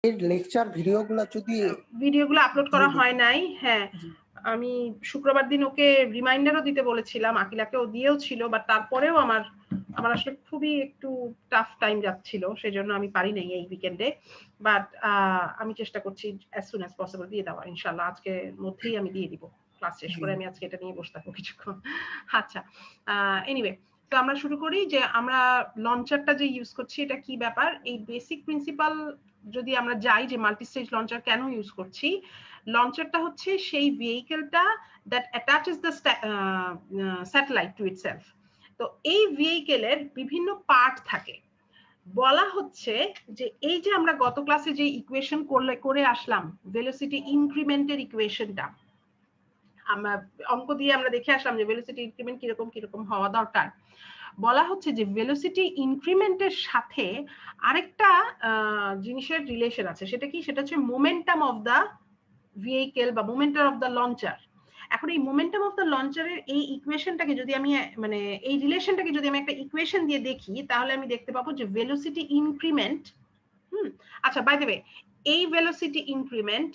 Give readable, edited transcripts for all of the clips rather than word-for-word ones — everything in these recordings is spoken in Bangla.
এর লেকচার ভিডিওগুলো আপলোড করা হয় নাই। হ্যাঁ, আমি শুক্রবার দিন ওকে রিমাইন্ডারও দিতে বলেছিলাম, আকিলাকেও দিয়েও ছিল, বাট তারপরেও আমার আসলে খুবই একটু টাফ টাইম যাচ্ছিল, সেজন্য আমি পারি নাই এই উইকেন্ডে। বাট আমি চেষ্টা করছি অ্যাজ সুন অ্যাজ পসিবল দিয়ে দেওয়ার, ইনশাআল্লাহ আজকের মধ্যেই আমি দিয়ে দিব। ক্লাস শেষ করে আমি আজকে এটা নিয়ে বসে থাকবো কিছুক্ষণ। আচ্ছা, এনিওয়ে, তো আমরা শুরু করি যে আমরা লঞ্চারটা যে ইউজ করছি এটা কি ব্যাপার। এই বেসিক প্রিন্সিপাল যদি আমরা যাই যে মাল্টি স্টেজ লঞ্চার কেন ইউজ করছি, লঞ্চারটা হচ্ছে সেই ভেহিকেলটা that attaches the satellite to itself. তো এই ভেহিকেলের বিভিন্ন পার্ট থাকে। বলা হচ্ছে যে এই যে আমরা গত ক্লাসে যে ইকুয়েশন করে আসলাম, ভেলোসিটি ইনক্রিমেন্টের ইকুয়েশনটা আমরা অঙ্ক দিয়ে আমরা দেখে আসলাম যে ভেলোসিটি ইনক্রিমেন্ট কিরকম কিরকম হওয়া দরকার। বলা হচ্ছে যে ভেলোসিটি ইনক্রিমেন্টের সাথে আরেকটা জিনিসের রিলেশন আছে, সেটা কি? সেটা হচ্ছে মোমেন্টাম অফ দা ভেহিকেল বা মোমেন্টাম অফ দা লঞ্চার। এখন এই মোমেন্টাম অফ দা লঞ্চারের এই ইকুয়েশনটাকে যদি আমি মানে এই রিলেশনটাকে যদি আমি একটা ইকুয়েশন দিয়ে দেখি, তাহলে আমি দেখতে পাবো যে ভেলোসিটি ইনক্রিমেন্ট, আচ্ছা বাই দ্য ওয়ে, এই ভেলোসিটি ইনক্রিমেন্ট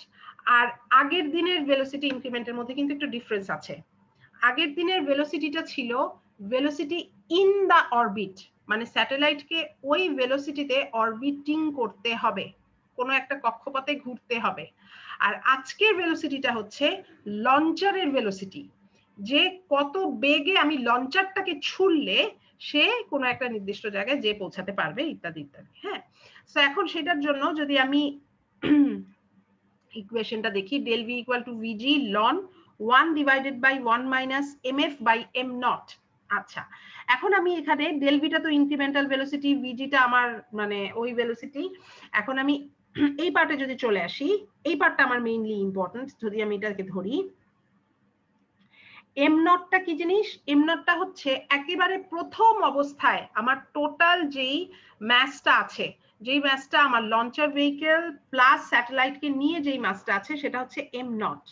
আর আগের দিনের ভেলোসিটি ইনক্রিমেন্টের মধ্যে কিন্তু একটু ডিফারেন্স আছে। আগের দিনের ভেলোসিটিটা ছিল ভেলোসিটি ইন দা অরবিট, মানে স্যাটেলাইটকে ওই ভেলোসিটিতে অরবিটিং করতে হবে, কোনো একটা কক্ষপথে ঘুরতে হবে। আর আজকের ভেলোসিটিটা হচ্ছে লঞ্চারের ভেলোসিটি, যে কত বেগে আমি লঞ্চারটাকে ছুড়লে সে কোনো একটা নির্দিষ্ট জায়গায় যে পৌঁছাতে পারবে, ইত্যাদি ইত্যাদি। হ্যাঁ, তো এখন সেটার জন্য যদি আমি ইকুয়েশনটা দেখি, del v equal to vg ln 1 divided by 1 minus mf by m naught। আচ্ছা, এখন আমি এখানে del v টা তো ইনক্রিমেন্টাল ভেলোসিটি, vg টা আমার মানে ওই ভেলোসিটি। এখন আমি এই পার্টে যদি চলে আসি, এই পার্টটা আমার মেইনলি ইম্পর্টেন্ট। যদি আমি এটাকে ধরি, এম নটটা কি জিনিস? এম নটটা হচ্ছে একেবারে প্রথম অবস্থায় আমার টোটাল যেই ম্যাসটা আছে, যেই ম্যাসটা আমার লঞ্চার ভেহিকেল প্লাস স্যাটেলাইটকে নিয়ে যেই ম্যাসটা আছে, সেটা হচ্ছে এম নট।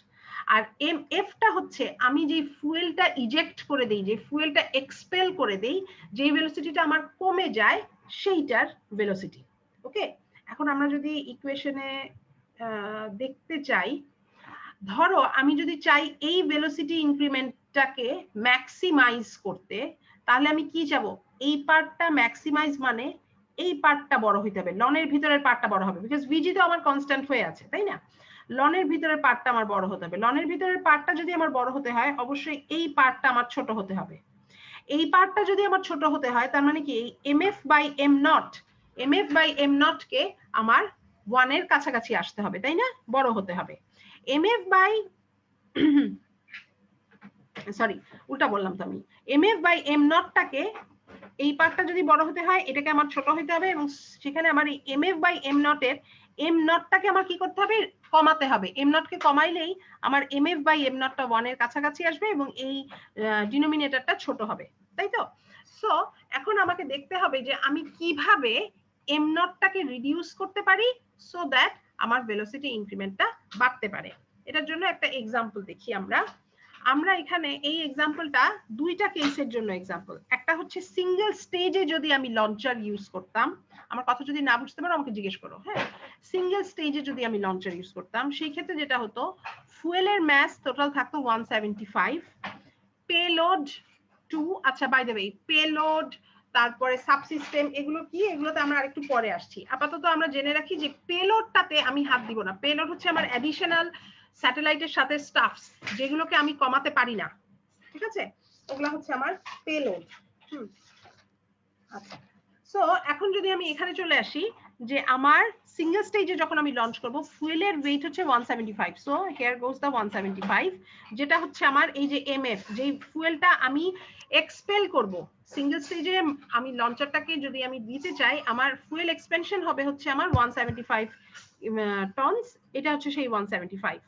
আর এম এফটা হচ্ছে আমি যে ফুয়েলটা ইজেক্ট করে দেই, যে ফুয়েলটা এক্সপেল করে দেই, যেই ভেলোসিটিটা আমার কমে যায়, সেইটার ভেলোসিটি। ওকে, এখন আমরা যদি ইকুয়েশনে দেখতে চাই, ধরো আমি যদি চাই এই ভেলোসিটি ইনক্রিমেন্টটাকে ম্যাক্সিমাইজ করতে, তাহলে আমি কি যাব? এই পার্টটা ম্যাক্সিমাইজ মানে এই পার্টটা বড় হইতে হবে, লনের ভিতরের পার্টটা বড় হবে, বিকজ ভিজি তো আমার কনস্ট্যান্ট হয়ে আছে, তাই না? লনের ভিতরের পার্টটা আমার বড় হতে হবে। লনের ভিতরের পার্টটা যদি আমার বড় হতে হয়, অবশ্যই এই পার্টটা আমার ছোট হতে হবে। এই পার্টটা যদি আমার ছোট হতে হয়, তার মানে কি mf by m not, mf by m not কে আমার 1 এর কাছাকাছি আসতে হবে, তাই না? বড় হতে হবে। mf বাই সরি উল্টা বললাম তো আমি, mf বাই m নটটাকে, এই পার্টটা যদি বড় হতে হয়, এটাকে আমার ছোট হতে হবে, এবং সেখানে আমার এই mf বাই m নটের m নটটাকে আমার কি করতে হবে? কমাতে হবে। m নটকে কমাইলেই আমার mf বাই m নটটা 1 এর কাছাকাছি আসবে এবং এই ডিনোমিনেটরটা ছোট হবে, তাই তো? সো এখন আমাকে দেখতে হবে যে আমি কিভাবে m নটটাকে রিডিউস করতে পারি সো দ্যাট আমার ভেলোসিটি ইনক্রিমেন্টটা বাড়তে পারে। এটার জন্য একটা এক্সাম্পল দেখি আমরা এখানে এই এক্সাম্পলটা দুইটা কেসের জন্য এক্সাম্পল। একটা হচ্ছে সিঙ্গেল স্টেজে যদি আমি লঞ্চার ইউজ করতাম, আমার কথা যদি না বুঝতে পারো আমাকে জিজ্ঞেস করো। হ্যাঁ, সিঙ্গেল স্টেজে যদি আমি লঞ্চার ইউজ করতাম, সেই ক্ষেত্রে যেটা হতো, ফুয়েলের ম্যাস টোটাল থাকতো 175, পেলোড 2। আচ্ছা বাই দ্য ওয়ে, পেলোড, তারপরে সাবসিস্টেম, এগুলো কি? এগুলোতে আমরা আরেকটু পরে আসছি। আপাতত আমরা জেনে রাখি যে পেলোডটাতে আমি হাত দিব না। পেলোড হচ্ছে আমার অ্যাডিশনাল স্যাটেলাইটের সাথে স্টাফস, যেগুলোকে আমি কমাতে পারি না, ঠিক আছে? ওগুলো হচ্ছে আমার পেলোড। আচ্ছা, সো এখন যদি আমি এখানে চলে আসি, যে আমার সিঙ্গেল স্টেজে যখন আমি লঞ্চ করব, ফুয়েলের ওয়েট হচ্ছে 175, সো হিয়ার গোজ দা 175, যেটা হচ্ছে আমার এই যে এমএফ, যে ফুয়েলটা আমি এক্সপেল করব সিঙ্গেল স্টেজে, আমি লঞ্চারটাকে যদি আমি দিতে চাই, আমার ফুয়েল এক্সপেনশন হবে হচ্ছে আমার 175 টনস। এটা হচ্ছে সেই 175।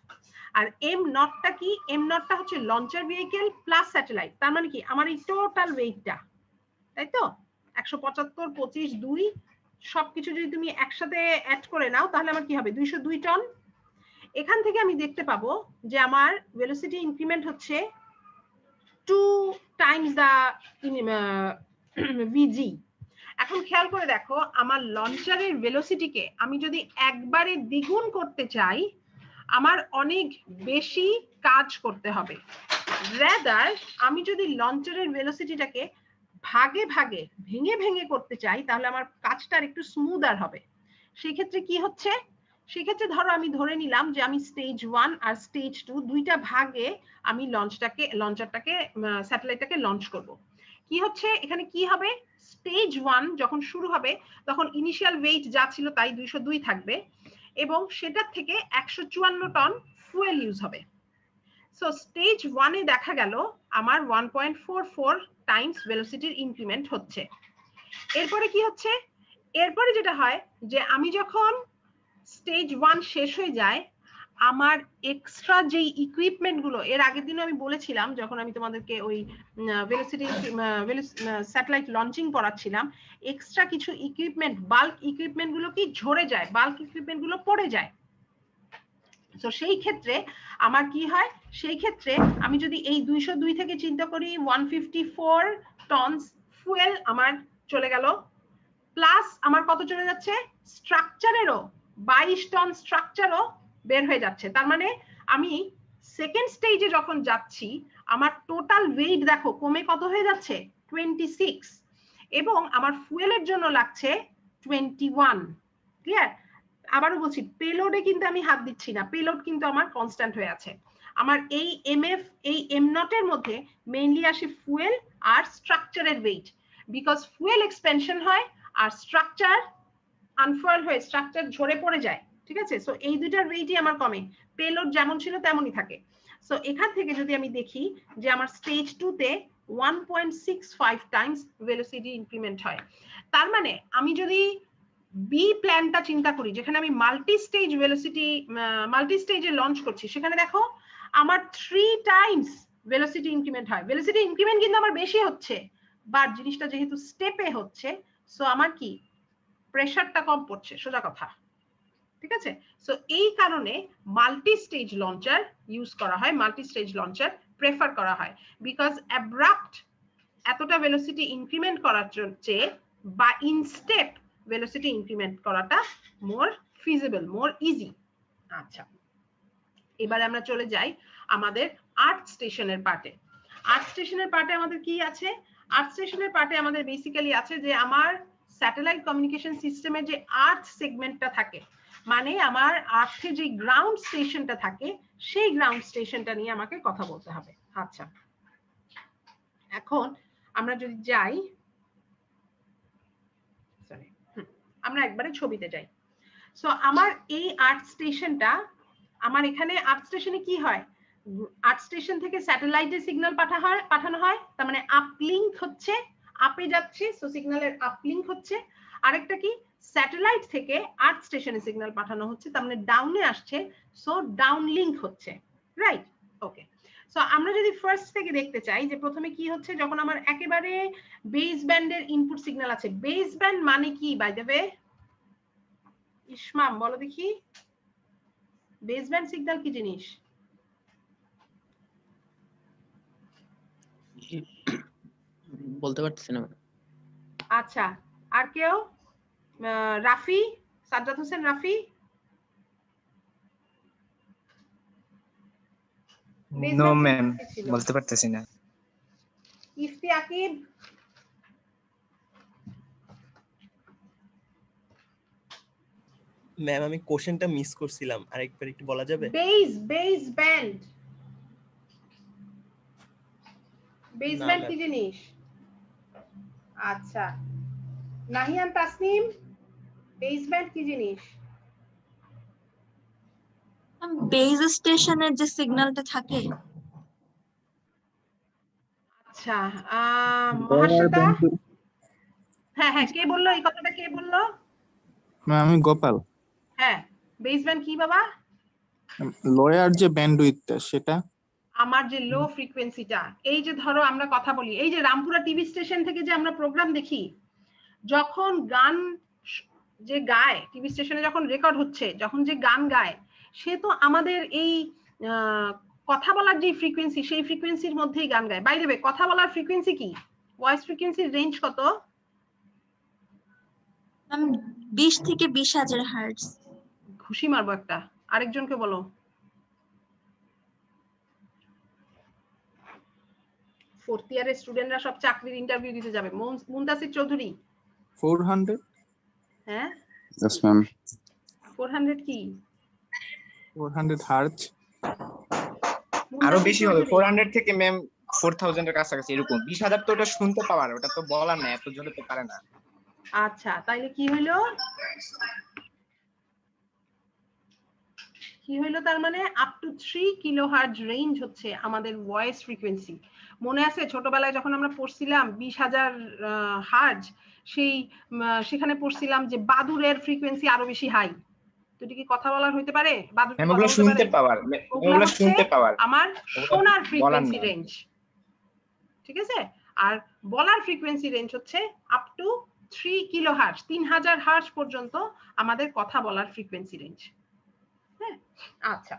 আর এম নটটা কি? এম নটটা হচ্ছে লঞ্চার ভেহিকেল প্লাস স্যাটেলাইট, তার মানে কি আমার এই টোটাল ওয়েটটা, তাই তো? 175, 25, 2 সবকিছু যদি তুমি একসাথে অ্যাড করে নাও, তাহলে আমার কি হবে? 202 টন। এখান থেকে আমি দেখতে পাবো যে আমার ভেলোসিটি ইনক্রিমেন্ট হচ্ছে 2 টাইমস দা ভিজি। এখন খেয়াল করে দেখো, আমার লঞ্চারের ভেলোসিটিকে আমি যদি একবারে দ্বিগুণ করতে চাই, আমার অনেক বেশি কাজ করতে হবে। রাদার আমি যদি লঞ্চারের ভেলোসিটিটাকে ভাগে ভাগে ভেঙে ভেঙে করতে চাই, তাহলে আমার কাজটা একটু স্মুদার হবে। সেই ক্ষেত্রে কি হচ্ছে, সেই ক্ষেত্রে ধরো আমি ধরে নিলাম যে আমি স্টেজ 1 আর স্টেজ 2 দুইটা ভাগে আমি লঞ্চারটাকে স্যাটেলাইটটাকে লঞ্চ করব। কি হচ্ছে এখানে, কি হবে, স্টেজ 1 যখন শুরু হবে তখন ইনিশিয়াল ওয়েট যা ছিল তাই 202 থাকবে, এবং সেটার থেকে 154 টন ফুয়েল ইউজ হবে। সো স্টেজ 1 এ দেখা গেল আমার 1.44 টাইমস ভেলোসিটির ইনক্রিমেন্ট হচ্ছে। এরপরে কি হচ্ছে, এরপরে যেটা হয় যে আমি যখন স্টেজ 1 শেষ হয়ে যায়, আমার এক্সট্রা যেই ইকুইপমেন্ট গুলো, এর আগের দিনও আমি বলেছিলাম যখন আমি তোমাদেরকে ওই ভেলোসিটি স্যাটেলাইট লঞ্চিং পড়াচ্ছিলাম, এক্সট্রা কিছু ইকুইপমেন্ট, বাল্ক ইকুইপমেন্ট গুলো কি ঝরে যায়, বাল্ক ইকুইপমেন্ট গুলো পড়ে যায়। তো সেই ক্ষেত্রে আমার কি হয়, সেই ক্ষেত্রে আমি যদি এই 202 থেকে চিন্তা করি 154 টনস ফুয়েল আমার চলে গেল, প্লাস আমার কত চলে যাচ্ছে, স্ট্রাকচারেরও 22 টন স্ট্রাকচারও বের হয়ে যাচ্ছে। তার মানে আমি সেকেন্ড স্টেজে যখন যাচ্ছি আমার টোটাল ওয়েট দেখো কমে কত হয়ে যাচ্ছে, 26, এবং আমার ফুয়েলের জন্য লাগছে 21। ক্লিয়ার? আবারও বলছি, পেলোডে কিন্তু আমি হাত দিচ্ছি না, পেলোড কিন্তু আমার কনস্ট্যান্ট হয়ে আছে। আমার এই এমএফ, এই এম নট এর মধ্যে মেইনলি আসে ফুয়েল আর স্ট্রাকচারের ওয়েট, বিকজ ফুয়েল এক্সপেনশন হয় আর স্ট্রাকচার আনফয়েল হয়ে স্ট্রাকচার ঝরে পড়ে যায়। ঠিক আছে? সো এই দুইটার ওয়েটই আমার কমে, পেলোড যেমন ছিল তেমনই থাকে। সো এখান থেকে যদি আমি দেখি যে আমার স্টেজ 2 তে 1.65 টাইমস ভেলোসিটি ইনক্রিমেন্ট হয়, তার মানে আমি যদি বি প্ল্যানটা চিন্তা করি, যেখানে আমি মাল্টি স্টেজে লঞ্চ করছি, সেখানে দেখো আমার 3 টাইমস ভেলোসিটি ইনক্রিমেন্ট হয়। ভেলোসিটি ইনক্রিমেন্ট কিন্তু আমার বেশি হচ্ছে, বাট জিনিসটা যেহেতু স্টেপে হচ্ছে, সো আমার কি প্রেসারটা কম পড়ছে, সোজা কথা। ঠিক আছে? সো এই কারণে মাল্টি স্টেজ লঞ্চার ইউজ করা হয়, মাল্টি স্টেজ লঞ্চার প্রেফার করা হয়, বিকজ অ্যাব্রাপ্ট এতটা ভেলোসিটি ইনক্রিমেন্ট করার চেয়ে বা ইন স্টেপ ভেলোসিটি ইনক্রিমেন্ট করাটা মোর ফিজিবল, মোর ইজি। আচ্ছা, এবারে আমরা চলে যাই আমাদের আর্থ স্টেশনের পার্টে। আর্থ স্টেশনের পার্টে আমাদের কি আছে, আর্থ স্টেশনের পার্টে আমাদের বেসিক্যালি আছে যে আমার স্যাটেলাইট কমিউনিকেশন সিস্টেমের যে আর্থ সেগমেন্টটা থাকে, মানে আমার আর্থে যে গ্রাউন্ড স্টেশনটা থাকে, সেই গ্রাউন্ড স্টেশনটা নিয়ে আমাকে কথা বলতে হবে। আচ্ছা, এখন আমরা যদি যাই, আমরা একবারে ছবিতে যাই। সো আমার এই আর্থ স্টেশনটা, আমার এখানে আর্থ স্টেশনে কি হয়, আর্থ স্টেশন থেকে স্যাটেলাইটে সিগন্যাল পাঠানো হয়, তার মানে আপলিংক হচ্ছে, আপে যাচ্ছে, সো সিগন্যালের আপলিংক হচ্ছে। আরেকটা কি, স্যাটেলাইট থেকে আর্থ স্টেশনে সিগন্যাল পাঠানো হচ্ছে, তার মানে ডাউনে আসছে, সো ডাউনলিংক হচ্ছে। রাইট? ওকে। সো আমরা যদি ফার্স্ট থেকে দেখতে চাই যে প্রথমে কি হচ্ছে, যখন আমার একেবারে বেস ব্যান্ডের ইনপুট সিগন্যাল আছে। বেস ব্যান্ড মানে কি বাই দ্য ওয়ে? ইসমাম বলো দেখি, বেস ব্যান্ড সিগন্যাল কি জিনিস? বলতে পারতেছি না। আচ্ছা, আর কেউ? রাফি, সাজ্জাদ হোসেন রাফি? নো ম্যাম, বলতে পারতেছি না। ইফতি আকিব? ম্যাম আমি কোশ্চেনটা মিস করছিলাম, আরেকবার একটু বলা যাবে? বেস ব্যান্ড, বেস না, ব্যান্ড ম্যাম। কি জিনিস? আচ্ছা, নাহিয়ান তাসনিম, বেস ব্যান্ড কি জিনিস? বেস স্টেশনের যে সিগন্যালটা থাকে। আচ্ছা, মহাশ্বেতা? হ্যাঁ হ্যাঁ, কে বললো এই কথাটা, কে বললো? আমি গোপাল। হ্যাঁ, বেস ব্যান্ড কি বাবা? লোয়ার যে ব্যান্ডউইথটা সেটা। আমার যে লো ফ্রিকোয়েন্সিটা, এই যে ধরো আমরা কথা বলি, এই যে রামপুরা টিভি স্টেশন থেকে যে আমরা প্রোগ্রাম দেখি, যখন গান যে গায় টিভি স্টেশনে, যখন রেকর্ড হচ্ছে, যখন যে গান গায়, সে তো আমাদের এই কথা বলার যে ফ্রিকোয়েন্সি, সেই ফ্রিকোয়েন্সির মধ্যেই গান গায়। বাই দ্য ওয়ে, কথা বলার ফ্রিকোয়েন্সি কি, ভয়েস ফ্রিকোয়েন্সির রেঞ্জ কত? ম্যাম 20 থেকে 20,000 হার্টজ। ঘুষি মারবো একটা। আরেকজনকে বলো। ফোর্থ ইয়ারের স্টুডেন্টরা সব চাকরির ইন্টারভিউ দিতে যাবে। মুনতাসির চৌধুরী। 400 হ্যাঁ Yes, ma'am. 400 কি? 400 হার্জ। আরো মুনতাসির বেশি হবে, চৌধুরী। 400 থেকে ম্যাম 4000 এর কাছাকাছি এরকম। 20,000 তো ওটা শুনতে পাওয়ার, ওটা তো বলার না, এত জোরে তো পারে না। আচ্ছা তাইলে কি হইলো? কি হইলো তার মানে আপ টু 3 কিলোহার্টজ রেঞ্জ হচ্ছে আমাদের ভয়েস ফ্রিকোয়েন্সি। মনে আছে ছোটবেলায় যখন আমরা পড়ছিলাম 20,000 হার্টজ, সেখানে পড়ছিলাম যে বাদুড়ের ফ্রিকোয়েন্সি আরো বেশি হাই। তো এটা কি কথা বলার হইতে পারে? বাদুড় কি ম্যাম কথা ওগুলো বলতে শুনতে পারে? পাওয়ার, ওগুলা ওগুলো হচ্ছে শুনতে পাওয়ার, আমার শোনার ফ্রিকোয়েন্সি না। রেঞ্জ, ঠিক আছে? আর বলার ফ্রিকোয়েন্সি রেঞ্জ হচ্ছে আপ টু 3 কিলোহার্টজ, 3000 হার্টজ পর্যন্ত আমাদের কথা বলার ফ্রিকোয়েন্সি রেঞ্জ। হ্যাঁ আচ্ছা,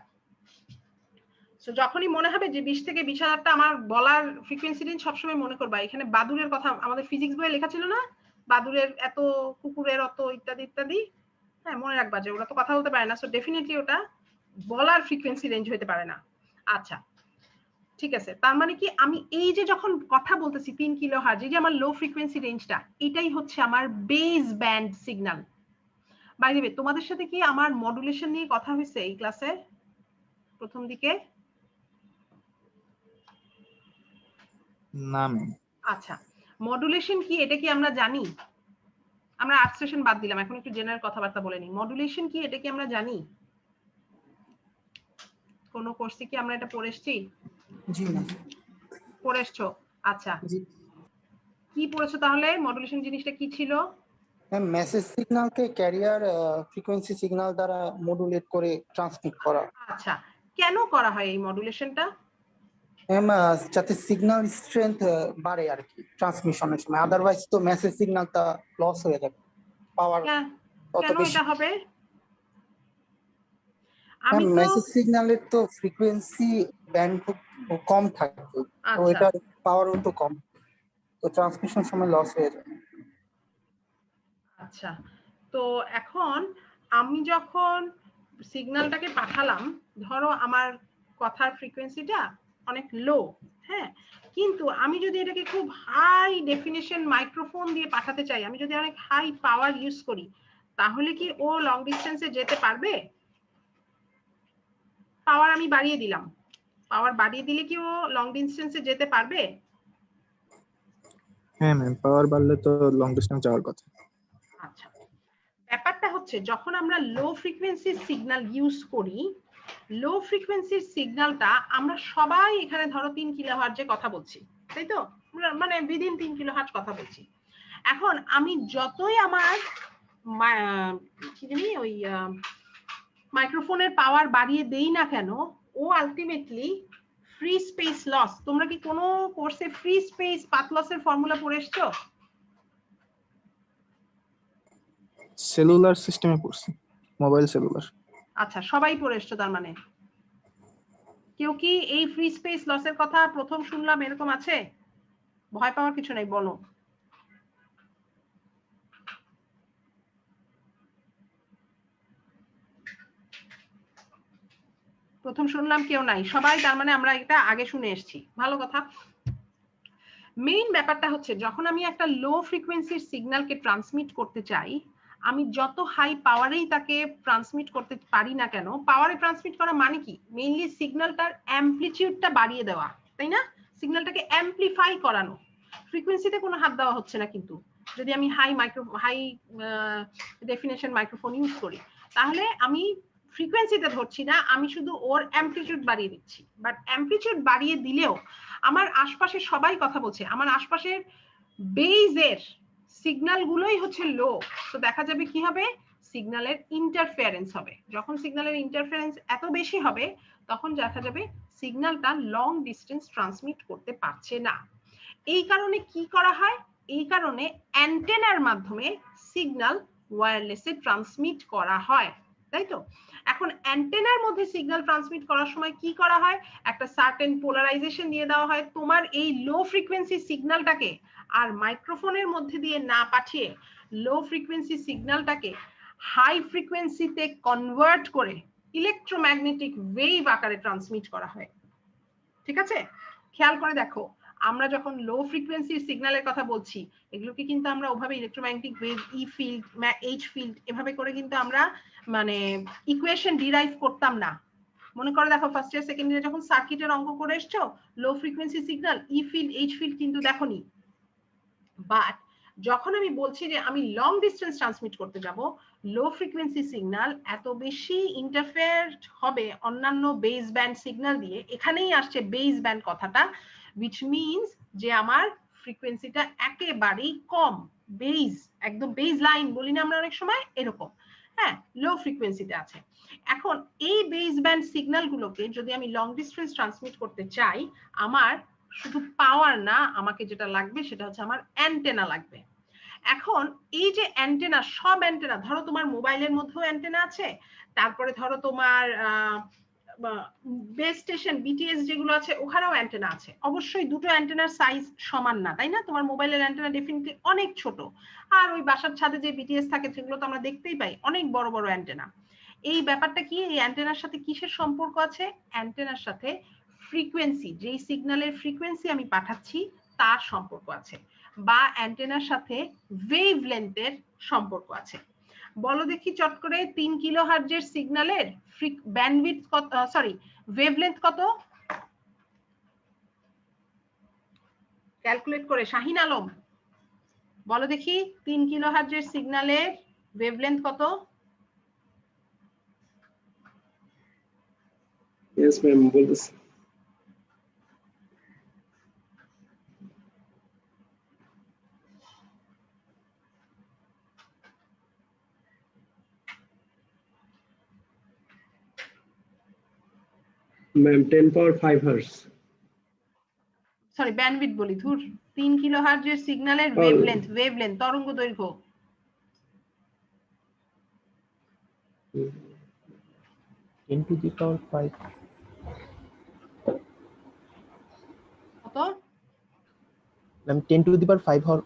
সো যখনই মনে হবে যে 20 থেকে 20,000টা আমার বলার ফ্রিকোয়েন্সি রেঞ্জ, সবসময় মনে করবা এখানে বাদুড়ের কথা আমাদের ফিজিক্স বইয়ে লেখা ছিল না, বাদুড়ের এত, কুকুরের অত, ইত্যাদি ইত্যাদি। হ্যাঁ মনে রাখবা যে ওরা তো কথা বলতে পারে না, সো ডেফিনেটলি ওটা বলার ফ্রিকোয়েন্সি রেঞ্জ হতে পারে না। আচ্ছা ঠিক আছে, তার মানে কি আমি এই যে যখন কথা বলতেছি 3 কিলোহার্টজ, এই যে আমার লো ফ্রিকোয়েন্সি রেঞ্জটা, এটাই হচ্ছে আমার base band signal. By the way তোমাদের সাথে কি আমার মডুলেশন নিয়ে কথা হয়েছে এই ক্লাসে প্রথম দিকে? না ম্যাম। আচ্ছা মডুলেশন কি এটা কি আমরা জানি? আমরা আর্ট সেশন বাদ দিলাম, এখন একটু জেনারেল কথাবার্তা বলে নিই। মডুলেশন কি এটা কি আমরা জানি? কোন কোর্সে কি আমরা এটা পড়েছি? জি না। পড়েছো? আচ্ছা জি কি পড়েছো তাহলে? মডুলেশন জিনিসটা কি ছিল? ম্যাম, মেসেজ সিগন্যালকে ক্যারিয়ার ফ্রিকোয়েন্সি সিগন্যাল দ্বারা মডুলেট করে ট্রান্সমিট করা। আচ্ছা কেন করা হয় এই মডুলেশনটা? ম্যাম যাতে সিগন্যাল স্ট্রেংথ বাড়ে আর কি ট্রান্সমিশনের সময়, আদারওয়াইজ তো মেসেজ সিগন্যালটা লস হয়ে যাবে, পাওয়ার অত কেন বেশি। এটা হবে? ম্যাম আমি তো মেসেজ সিগন্যালের তো ফ্রিকোয়েন্সি ব্যান্ড খুব কম থাকে, তো আচ্ছা এটার পাওয়ারও তো কম, তো ট্রান্সমিশন সময় লস হয়ে যায়। আচ্ছা তো এখন আমি যখন সিগন্যালটাকে পাঠালাম, ধরো আমার কথার ফ্রিকোয়েন্সিটা অনেক লো, হ্যাঁ, কিন্তু আমি যদি এটাকে খুব হাই ডেফিনিশন মাইক্রোফোন দিয়ে পাঠাতে চাই, আমি যদি অনেক হাই পাওয়ার ইউজ করি, তাহলে কি ও লং ডিস্টেন্সে যেতে পারবে? পাওয়ার আমি বাড়িয়ে দিলাম, পাওয়ার বাড়িয়ে দিলে কি ও লং ডিস্টেন্সে যেতে পারবে? হ্যাঁ ম্যাম, পাওয়ার বাড়লে তো লং ডিস্টেন্স যাওয়ার কথা। আচ্ছা ব্যাপারটা হচ্ছে যখন আমরা লো ফ্রিকোয়েন্সির সিগন্যাল ইউজ করি, লো ফ্রিকোয়েন্সির সিগন্যালটা আমরা সবাই এখানে ধরো 3 কিলোহার্টজে কথা বলছি, তাই তো? মানে উইদিন 3 কিলোহার্টজ কথা বলছি। এখন আমি যতই আমার কি জানি ওই মাইক্রোফোনের পাওয়ার বাড়িয়ে দেই না কেন, ও আলটিমেটলি ফ্রি স্পেস লস। তোমরা কি কোনো কোর্সে ফ্রি স্পেস পাথ লসের ফর্মুলা পড়ে এসছো? সেলুলার সিস্টেমে পড়ছি, মোবাইল সেলুলার। আচ্ছা সবাই পড়ে এসছো তার মানে? কেউ কি এই ফ্রি স্পেস লসের কথা প্রথম শুনলাম এরকম আছে? ভয় পাওয়ার কিছু নাই, বলো। প্রথম শুনলাম কেউ নাই, সবাই তার মানে আমরা এটা আগে শুনে এসেছি, ভালো কথা। মেইন ব্যাপারটা হচ্ছে যখন আমি একটা লো ফ্রিকোয়েন্সির সিগন্যালকে ট্রান্সমিট করতে চাই, আমি যত হাই পাওয়ারেই তাকে ট্রান্সমিট করতে পারি না কেন, পাওয়ারে ট্রান্সমিট করা মানে কি? মেইনলি সিগন্যালটার অ্যামপ্লিটিউডটা বাড়িয়ে দেওয়া, তাই না? সিগন্যালটাকে অ্যামপ্লিফাই করানো, ফ্রিকোয়েন্সিতে কোনো হাত দেওয়া হচ্ছে না। কিন্তু যদি আমি হাই ডেফিনিশন মাইক্রোফোন ইউজ করি, তাহলে আমি ফ্রিকোয়েন্সিতে ধরছি না, আমি শুধু ওর অ্যামপ্লিটিউড বাড়িয়ে দিচ্ছি। বাট অ্যামপ্লিটিউড বাড়িয়ে দিলেও আমার আশপাশে সবাই কথা বলছে, আমার আশপাশের বেজের সিগন্যাল গুলোই হচ্ছে লো, তো দেখা যাবে কি হবে? সিগন্যালের ইন্টারফারেন্স হবে। যখন সিগন্যালের ইন্টারফারেন্স এত বেশি হবে, তখন দেখা যাবে সিগন্যালটা লং ডিস্টেন্স ট্রান্সমিট করতে পারছে না। এই কারণে কি করা হয়? এই কারণে অ্যান্টেনার মাধ্যমে সিগন্যাল ওয়্যারলেসে ট্রান্সমিট করা হয়, তাই তো? এখন অ্যান্টেনার মধ্যে সিগন্যাল ট্রান্সমিট করার সময় কি করা হয়? একটা সার্টেন পোলারাইজেশন দিয়ে দেওয়া হয়। তোমার এই লো ফ্রিকোয়েন্সি সিগন্যালটাকে আর মাইক্রোফোনের মধ্যে দিয়ে না পাঠিয়ে লো ফ্রিকোয়েন্সি সিগন্যালটাকে হাই ফ্রিকোয়েন্সিতে কনভার্ট করে ইলেকট্রোম্যাগনেটিক ওয়েভ আকারে ট্রান্সমিট করা হয়। ঠিক আছে, খেয়াল করে দেখো, আমরা যখন লো ফ্রিকোয়েন্সি সিগন্যালের কথা বলছি, এগুলোকে কিন্তু আমরা ওভাবে ইলেকট্রোম্যাগনেটিক ওয়েভ, ই ফিল্ড, এইচ ফিল্ড এভাবে করে কিন্তু আমরা মানে ইকুয়েশন ডিরাইভ করতাম না। মনে করে দেখো ফার্স্ট ইয়ার সেকেন্ড ইয়ারে যখন সার্কিটের অঙ্ক করে এসছো, লো ফ্রিকোয়েন্সি সিগন্যাল, ই ফিল্ড, এইচ ফিল্ড কিন্তু দেখোনি। বাট যখন আমি বলছি যে আমি লং ডিস্টেন্স ট্রান্সমিট করতে যাব, লো ফ্রিকোয়েন্সি সিগন্যাল এত বেশি ইন্টারফেয়ার হবে অন্যান্য বেস ব্যান্ড সিগন্যাল দিয়ে, এখানেই আসছে বেস ব্যান্ড কথাটা, which means যে আমার ফ্রিকোয়েন্সিটা একেবারেই কম, বেস, একদম বেস লাইন বলি না আমরা অনেক সময়, এরকম, হ্যাঁ, লো ফ্রিকোয়েন্সিতে আছে। এখন এই বেস ব্যান্ড সিগন্যাল গুলোকে যদি আমি লং ডিস্টেন্স ট্রান্সমিট করতে চাই, আমার শুধু পাওয়ার না, আমাকে যেটা লাগবে সেটা হচ্ছে আমার অ্যান্টেনা লাগবে। এখন এই যে অ্যান্টেনা, সব অ্যান্টেনা, ধরো তোমার মোবাইলের মধ্যেও অ্যান্টেনা আছে, তারপরে ধরো তোমার বেস স্টেশন বিটিএস যেগুলো আছে ওখানেও অ্যান্টেনা আছে। অবশ্যই দুটো অ্যান্টেনার সাইজ সমান না, তাই না? তোমার মোবাইলের অ্যান্টেনা ডেফিনেটলি অনেক ছোট, আর ওই বাসার ছাদে যে বিটিএস থাকে সেগুলো তো আমরা দেখতেই পাই, অনেক বড় বড় অ্যান্টেনা। এই ব্যাপারটা কি, এই অ্যান্টেনার সাথে কিসের সম্পর্ক আছে? অ্যান্টেনার সাথে ফ্রিকোয়েন্সি, যেই সিগন্যালের ফ্রিকোয়েন্সি আমি পাঠাচ্ছি তার সম্পর্ক আছে, বা অ্যান্টেনার সাথে ওয়েভ লেন্থের সম্পর্ক আছে। বলো দেখি চট করে, 3 কিলোহার্টজের সিগন্যালের ব্যান্ডউইথ কত, সরি ওয়েভলেন্থ কত? ক্যালকুলেট করে, শাহিন আলম বলো দেখি, 3 কিলোহার্টজের সিগন্যালের ওয়েভলেন্থ কত? Yes, ma'am, বলতেছি। Ma'am, 10 power 5 hertz. Sorry bandwidth বলি, ধুর, 3 কিলোহার্টজের সিগন্যালের ওয়েভলেন্থ, ওয়েভলেন্থ তরঙ্গ দৈর্ঘ্য 10 to the power 5 কত? Ma'am 10 to the power 5 Har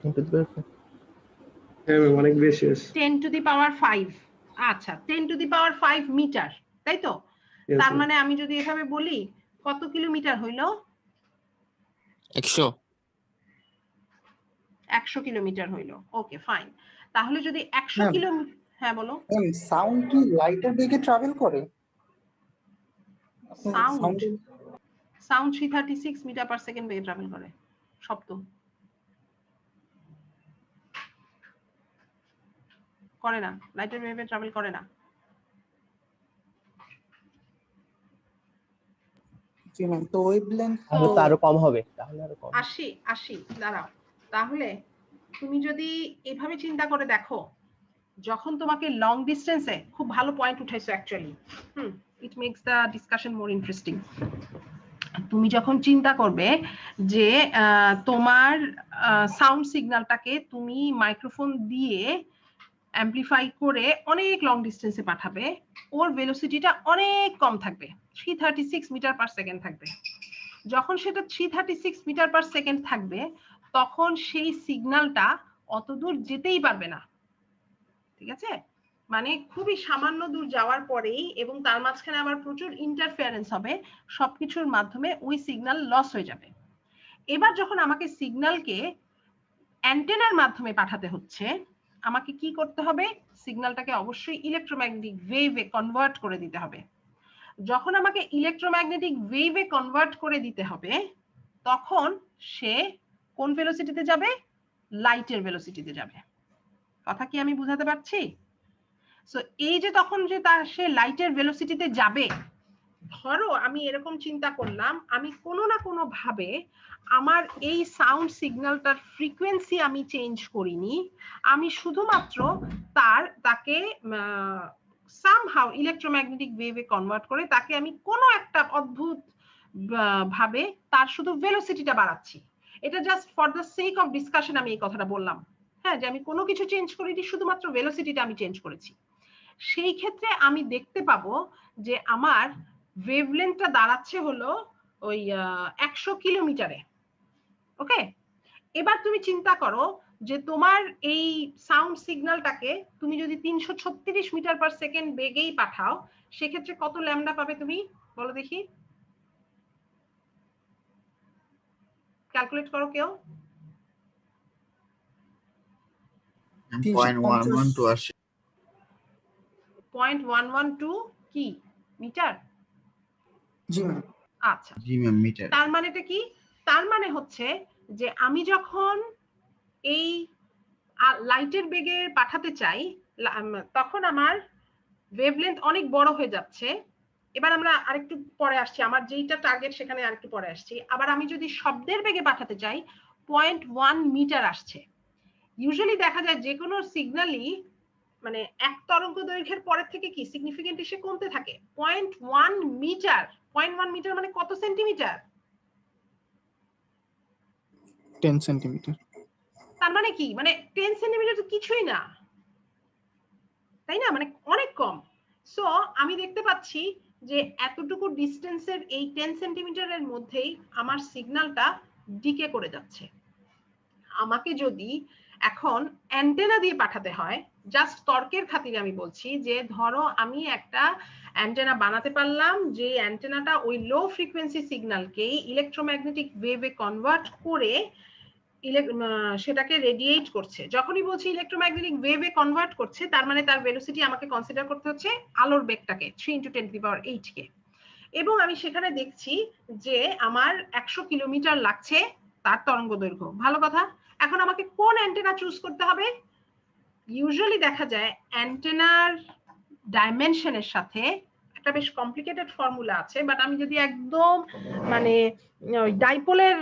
10 to the power 5 হ্যাঁ ম্যাম, অনেক বেশি আছে। 10 to the power 5, আচ্ছা 10 to the power 5 মিটার, তাই তো? Yes, তার ma'am. মানে আমি যদি এভাবে বলি, কত কিলোমিটার হইলো? 100 কিলোমিটার হইলো। ওকে ফাইন, তাহলে যদি 100 Ma'am. কিলোমিটার, হ্যাঁ বলো। সাউন্ড কি লাইটের বেগে ট্রাভেল করে? সাউন্ড 336 মিটার পার সেকেন্ড বেগে ট্রাভেল করে, শব্দ করে না, লাইটের বেগে ট্রাভেল করে না। জি ম্যাম, তো ওয়েভলেন্থ তাহলে তো আরো কম হবে, তাহলে আরো কম। 80 দাঁড়াও, তাহলে তুমি যদি এভাবে চিন্তা করে দেখো, যখন তোমাকে লং ডিস্টেন্সে, খুব ভালো পয়েন্ট উঠাইছো actually, it makes the discussion more interesting. তুমি যখন চিন্তা করবে যে তোমার সাউন্ড সিগন্যালটাকে তুমি মাইক্রোফোন দিয়ে অ্যাম্পলিফাই করে অনেক লং ডিস্টেন্সে পাঠাবে, ওর ভেলোসিটিটা অনেক কম থাকবে, 336 মিটার পার সেকেন্ড থাকবে। যখন সেটা 336 মিটার পার সেকেন্ড থাকবে, তখন সেই সিগন্যালটা অত দূর যেতেই পারবে না, ঠিক আছে? মানে খুবই সামান্য দূর যাওয়ার পরেই, এবং তার মাঝখানে আবার প্রচুর ইন্টারফেয়ারেন্স হবে, সবকিছুর মাধ্যমে ওই সিগন্যাল লস হয়ে যাবে। এবার যখন আমাকে সিগন্যালকে অ্যান্টেনার মাধ্যমে পাঠাতে হচ্ছে, আমাকে কি করতে হবে? সিগন্যালটাকে অবশ্যই ইলেকট্রোম্যাগনেটিক ওয়েভে কনভার্ট করে দিতে হবে। যখন আমাকে ইলেকট্রোম্যাগনেটিক ওয়েভে কনভার্ট করে দিতে হবে, তখন সে কোন ভেলোসিটিতে যাবে? লাইটের ভেলোসিটিতে যাবে। কথা কি আমি বুঝাতে পারছি? সো এই যে তখন যে সে লাইটের ভেলোসিটিতে যাবে, ধরো আমি এরকম চিন্তা করলাম, আমি কোনো না কোনো ভাবে আমার এই সাউন্ড সিগন্যালটার ফ্রিকোয়েন্সি আমি চেঞ্জ করিনি, আমি শুধুমাত্র তাকে সামহাউ ইলেকট্রোম্যাগনেটিক ওয়েভে কনভার্ট করে তাকে আমি কোনো একটা অদ্ভুত ভাবে তার শুধু ভেলোসিটিটা বাড়াচ্ছি। এটা just for the sake of discussion আমি এই কথাটা বললাম, হ্যাঁ, যে আমি কোনো কিছু চেঞ্জ করিনি, শুধুমাত্র ভেলোসিটিটা আমি চেঞ্জ করেছি। সেই ক্ষেত্রে আমি দেখতে পাবো যে আমার ওয়েভলেন্থটা দাঁড়াচ্ছে হলো ওই 100 কিলোমিটারে। ওকে, এবার তুমি চিন্তা করো যে তোমার এই সাউন্ড সিগন্যালটাকে তুমি যদি 336 মিটার পার সেকেন্ড বেগেই পাঠাও, সেক্ষেত্রে কত ল্যামডা পাবে তুমি বলো দেখি, ক্যালকুলেট করো কেউ। 0.112 কি মিটার? জি ম্যাম। আচ্ছা জি ম্যাম মিটার। তার মানেটা কি? তার মানে হচ্ছে যে আমি যখন এই লাইটের বেগে পাঠাতে চাই তখন আমার ওয়েভলেন্থ অনেক বড় হয়ে যাচ্ছে। এবার আমরা আরেকটু পরে আসছি, আমার যেইটা টার্গেট সেখানে আরেকটু পরে আসছি। আবার আমি যদি শব্দের বেগে পাঠাতে চাই 0.1 মিটার আসছে। ইউজুয়ালি দেখা যায় যে কোনো সিগন্যালই মানে এক তরঙ্গ দৈর্ঘ্যের পরের থেকে কি সিগনিফিকেন্ট এসে কমতে থাকে। 0.1 মিটার, 0.1 মিটার মানে কত সেন্টিমিটার? 10 সেন্টিমিটার। তার মানে কি, মানে 10 সেন্টিমিটার তো কিছুই না, তাই না? মানে অনেক কম। সো আমি দেখতে পাচ্ছি যে এতটুকু ডিস্টেন্সের এই 10 সেন্টিমিটারের মধ্যেই আমার সিগন্যালটা ডিকে করে যাচ্ছে। আমাকে যদি এখন অ্যান্টেনা দিয়ে পাঠাতে হয়, জাস্ট তর্কের খাতিরে আমি বলছি যে ধরো আমি একটা অ্যান্টেনা বানাতে পারলাম যে অ্যান্টেনাটা ওই লো ফ্রিকোয়েন্সি সিগন্যালকে ইলেকট্রোম্যাগনেটিক ওয়েভে কনভার্ট করে সেটাকে রেডিয়েট করছে। যখনই বলছি ইলেকট্রোম্যাগনেটিক ওয়েভে কনভার্ট করছে, তার মানে তার ভেলোসিটি আমাকে কনসিডার করতে হচ্ছে আলোর বেগটাকে 3 × 10⁸ কে। এবং আমি সেখানে দেখছি যে আমার 100 কিলোমিটার লাগছে তার তরঙ্গ দৈর্ঘ্য। ভালো কথা। এখন আমাকে কোন অ্যান্টেনা চুজ করতে হবে? ইউজুয়ালি দেখা যায় অ্যান্টেনার ডাইমেনশনের সাথে একটা বেশ কমপ্লিকেটেড ফর্মুলা আছে, বাট আমি যদি একদম মানে ডাইপোলের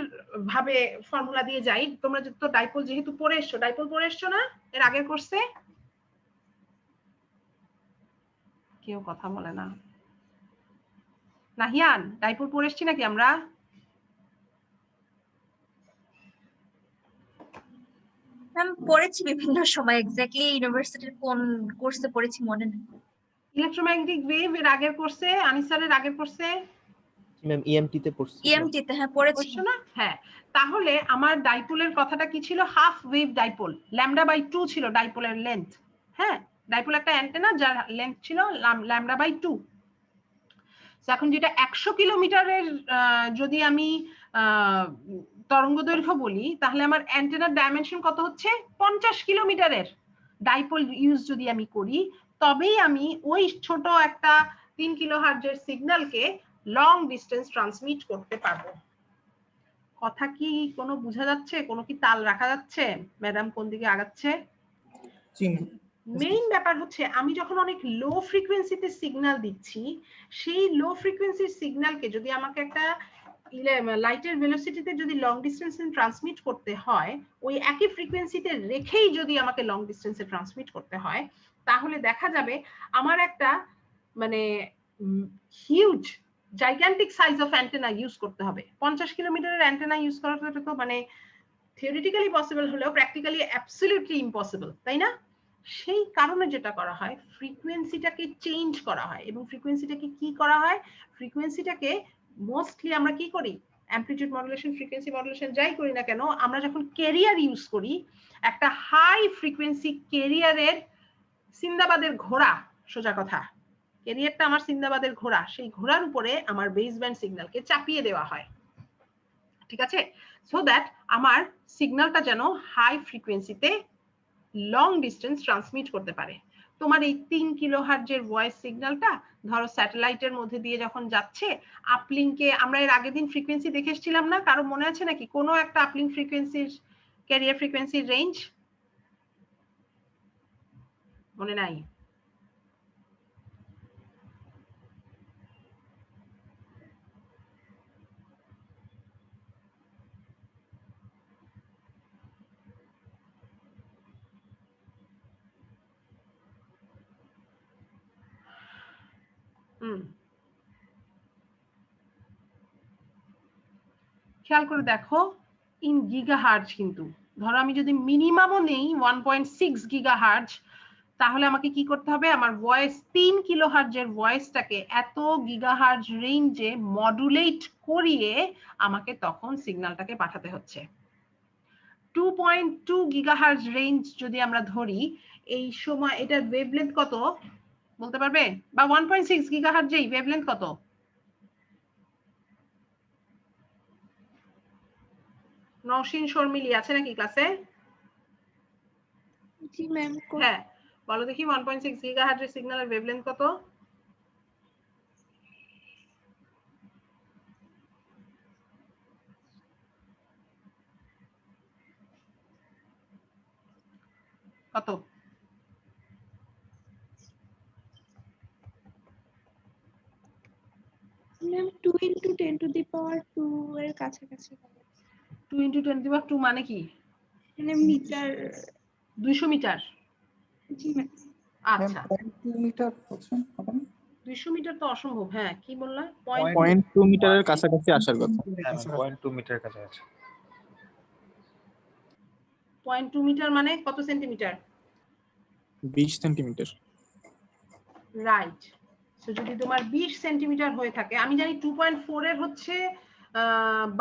ভাবে ফর্মুলা দিয়ে যাই, তোমরা তো ডাইপোল যেহেতু পড়ে এসছো, ডাইপোল পড়ে এসছো না এর আগের কোর্সে? কেউ কথা বলে না। নাহিয়ান, ডাইপোল পড়ে এসছি নাকি আমরা? আমি পড়েছি বিভিন্ন সময়, এক্স্যাক্টলি ইউনিভার্সিটির কোন কোর্সে পড়েছি মনে নেই। ইলেকট্রোম্যাগনেটিক ওয়েভ এর আগের কোর্সে, আনিসারের আগের কোর্সে ম্যাম ইএমটি তে পড়ছি। ইএমটি তে হ্যাঁ পড়েছি না? হ্যাঁ, তাহলে আমার ডাইপোলের কথাটা কি ছিল? হাফ ওয়েভ ডাইপোল, λ/2 ছিল ডাইপোলের লেন্থ। হ্যাঁ, ডাইপোল একটা অ্যান্টেনা যার লেন্থ ছিল λ/2। এখন যেটা 100 কিলোমিটারের যদি আমি তরঙ্গ দৈর্ঘ্য বলি, তাহলে আমার অ্যান্টেনার ডাইমেনশন কত হচ্ছে? 50 কিলোমিটারের ডাইপোল ইউজ যদি আমি করি, তবেই আমি ওই ছোট একটা 3 কিলোহার্টজের সিগন্যালকে লং ডিস্টেন্স ট্রান্সমিট করতে পারবো। কথা কি কোনো বোঝা যাচ্ছে? কোনো কি তাল রাখা যাচ্ছে? ম্যাডাম কোন দিকে আগাচ্ছে? মেইন ব্যাপার হচ্ছে আমি যখন অনেক লো ফ্রিকোয়েন্সিতে সিগন্যাল দিচ্ছি, সেই লো ফ্রিকোয়েন্সির সিগন্যালকে যদি আমাকে একটা লাইটের ভেলোসিটিতে যদি লং ডিস্টেন্সে ট্রান্সমিট করতে হয়, ওই একই ফ্রিকোয়েন্সিতে রেখেই যদি আমাকে লং ডিস্টেন্সে ট্রান্সমিট করতে হয়, তাহলে দেখা যাবে আমার একটা মানে huge gigantic size of antenna use করতে হবে। 50 কিলোমিটারের অ্যান্টেনা ইউজ করাটা তো মানে থিওরিটিক্যালি পসিবল হলেও প্র্যাকটিক্যালি অ্যাবসলিউটলি ইম্পসিবল, তাই না? সেই কারণে যেটা করা হয়, ফ্রিকোয়েন্সিটাকে চেঞ্জ করা হয়। এবং ফ্রিকোয়েন্সিটাকে কি করা হয়? ফ্রিকোয়েন্সিটাকে মোস্টলি আমরা কি করি? অ্যামপ্লিটিউড মডুলেশন, ফ্রিকোয়েন্সি মডুলেশন যাই করি না কেন, আমরা যখন ক্যারিয়ার ইউজ করি, একটা হাই ফ্রিকোয়েন্সি ক্যারিয়ারের সিন্দাবাদের ঘোড়া, সোজা কথা, ক্যারিয়ারটা আমার সিন্দাবাদের ঘোড়া, সেই ঘোড়ার উপরে আমার বেস ব্যান্ড সিগন্যালকে চাপিয়ে দেওয়া হয়। ঠিক আছে? সো দ্যাট আমার সিগন্যালটা যেন হাই ফ্রিকোয়েন্সিতে লং ডিস্টেন্স ট্রান্সমিট করতে পারে। তোমার এই 3 কিলোহার্টজের ভয়েস সিগন্যালটা ধরো স্যাটেলাইটের মধ্যে দিয়ে যখন যাচ্ছে, আপলিংকে আমরা এর আগের দিন ফ্রিকোয়েন্সি দেখে এসেছিলাম না? কারো মনে আছে নাকি কোনো একটা আপলিং ফ্রিকোয়েন্সির ক্যারিয়ার ফ্রিকোয়েন্সির রেঞ্জ? মনে নাই? খেয়াল করে দেখো, ইন গিগাহার্জ কিন্তু। ধরো আমি যদি মিনিমামও নেই 1.6 গিগাহার্জ, তাহলে আমাকে কি করতে হবে? আমার ভয়েস 3 কিলোহার্জের ভয়েসটাকে এত গিগাহার্জ রেঞ্জে মডুলেট করিয়ে আমাকে তখন সিগন্যালটাকে পাঠাতে হচ্ছে। 2.2 গিগাহার্জ রেঞ্জ যদি আমরা ধরি, এই সময় এটার ওয়েভলেন্থ কত বলতে পারবে? বা 1.6 গিগাহার্জ এর ওয়েভলেন্থ কত? নওশিন শর্মিলি আছে নাকি ক্লাসে? জি ম্যাম। হ্যাঁ, বলো দেখি 1.6 গিগাহার্জ এর সিগন্যালের ওয়েভলেন্থ কত? কত? ম্যাম 2 × 10⁻²² এর কাছাকাছি। 2 × 10⁻²² মানে কি? মানে মিটার। 200 মিটার? জি ম্যাম। আচ্ছা, 0.2 মিটার বলছেন হবে না? 200 মিটার তো অসম্ভব। হ্যাঁ, কি বললা? 0.2 মিটারের কাছাকাছি আসার কথা। 0.2 মিটারের কাছাকাছি। 0.2 মিটার মানে কত সেন্টিমিটার? 20 সেন্টিমিটার। রাইট। সো যদি তোমার 20 সেন্টিমিটার হয়ে থাকে, আমি জানি 2.4 এর হচ্ছে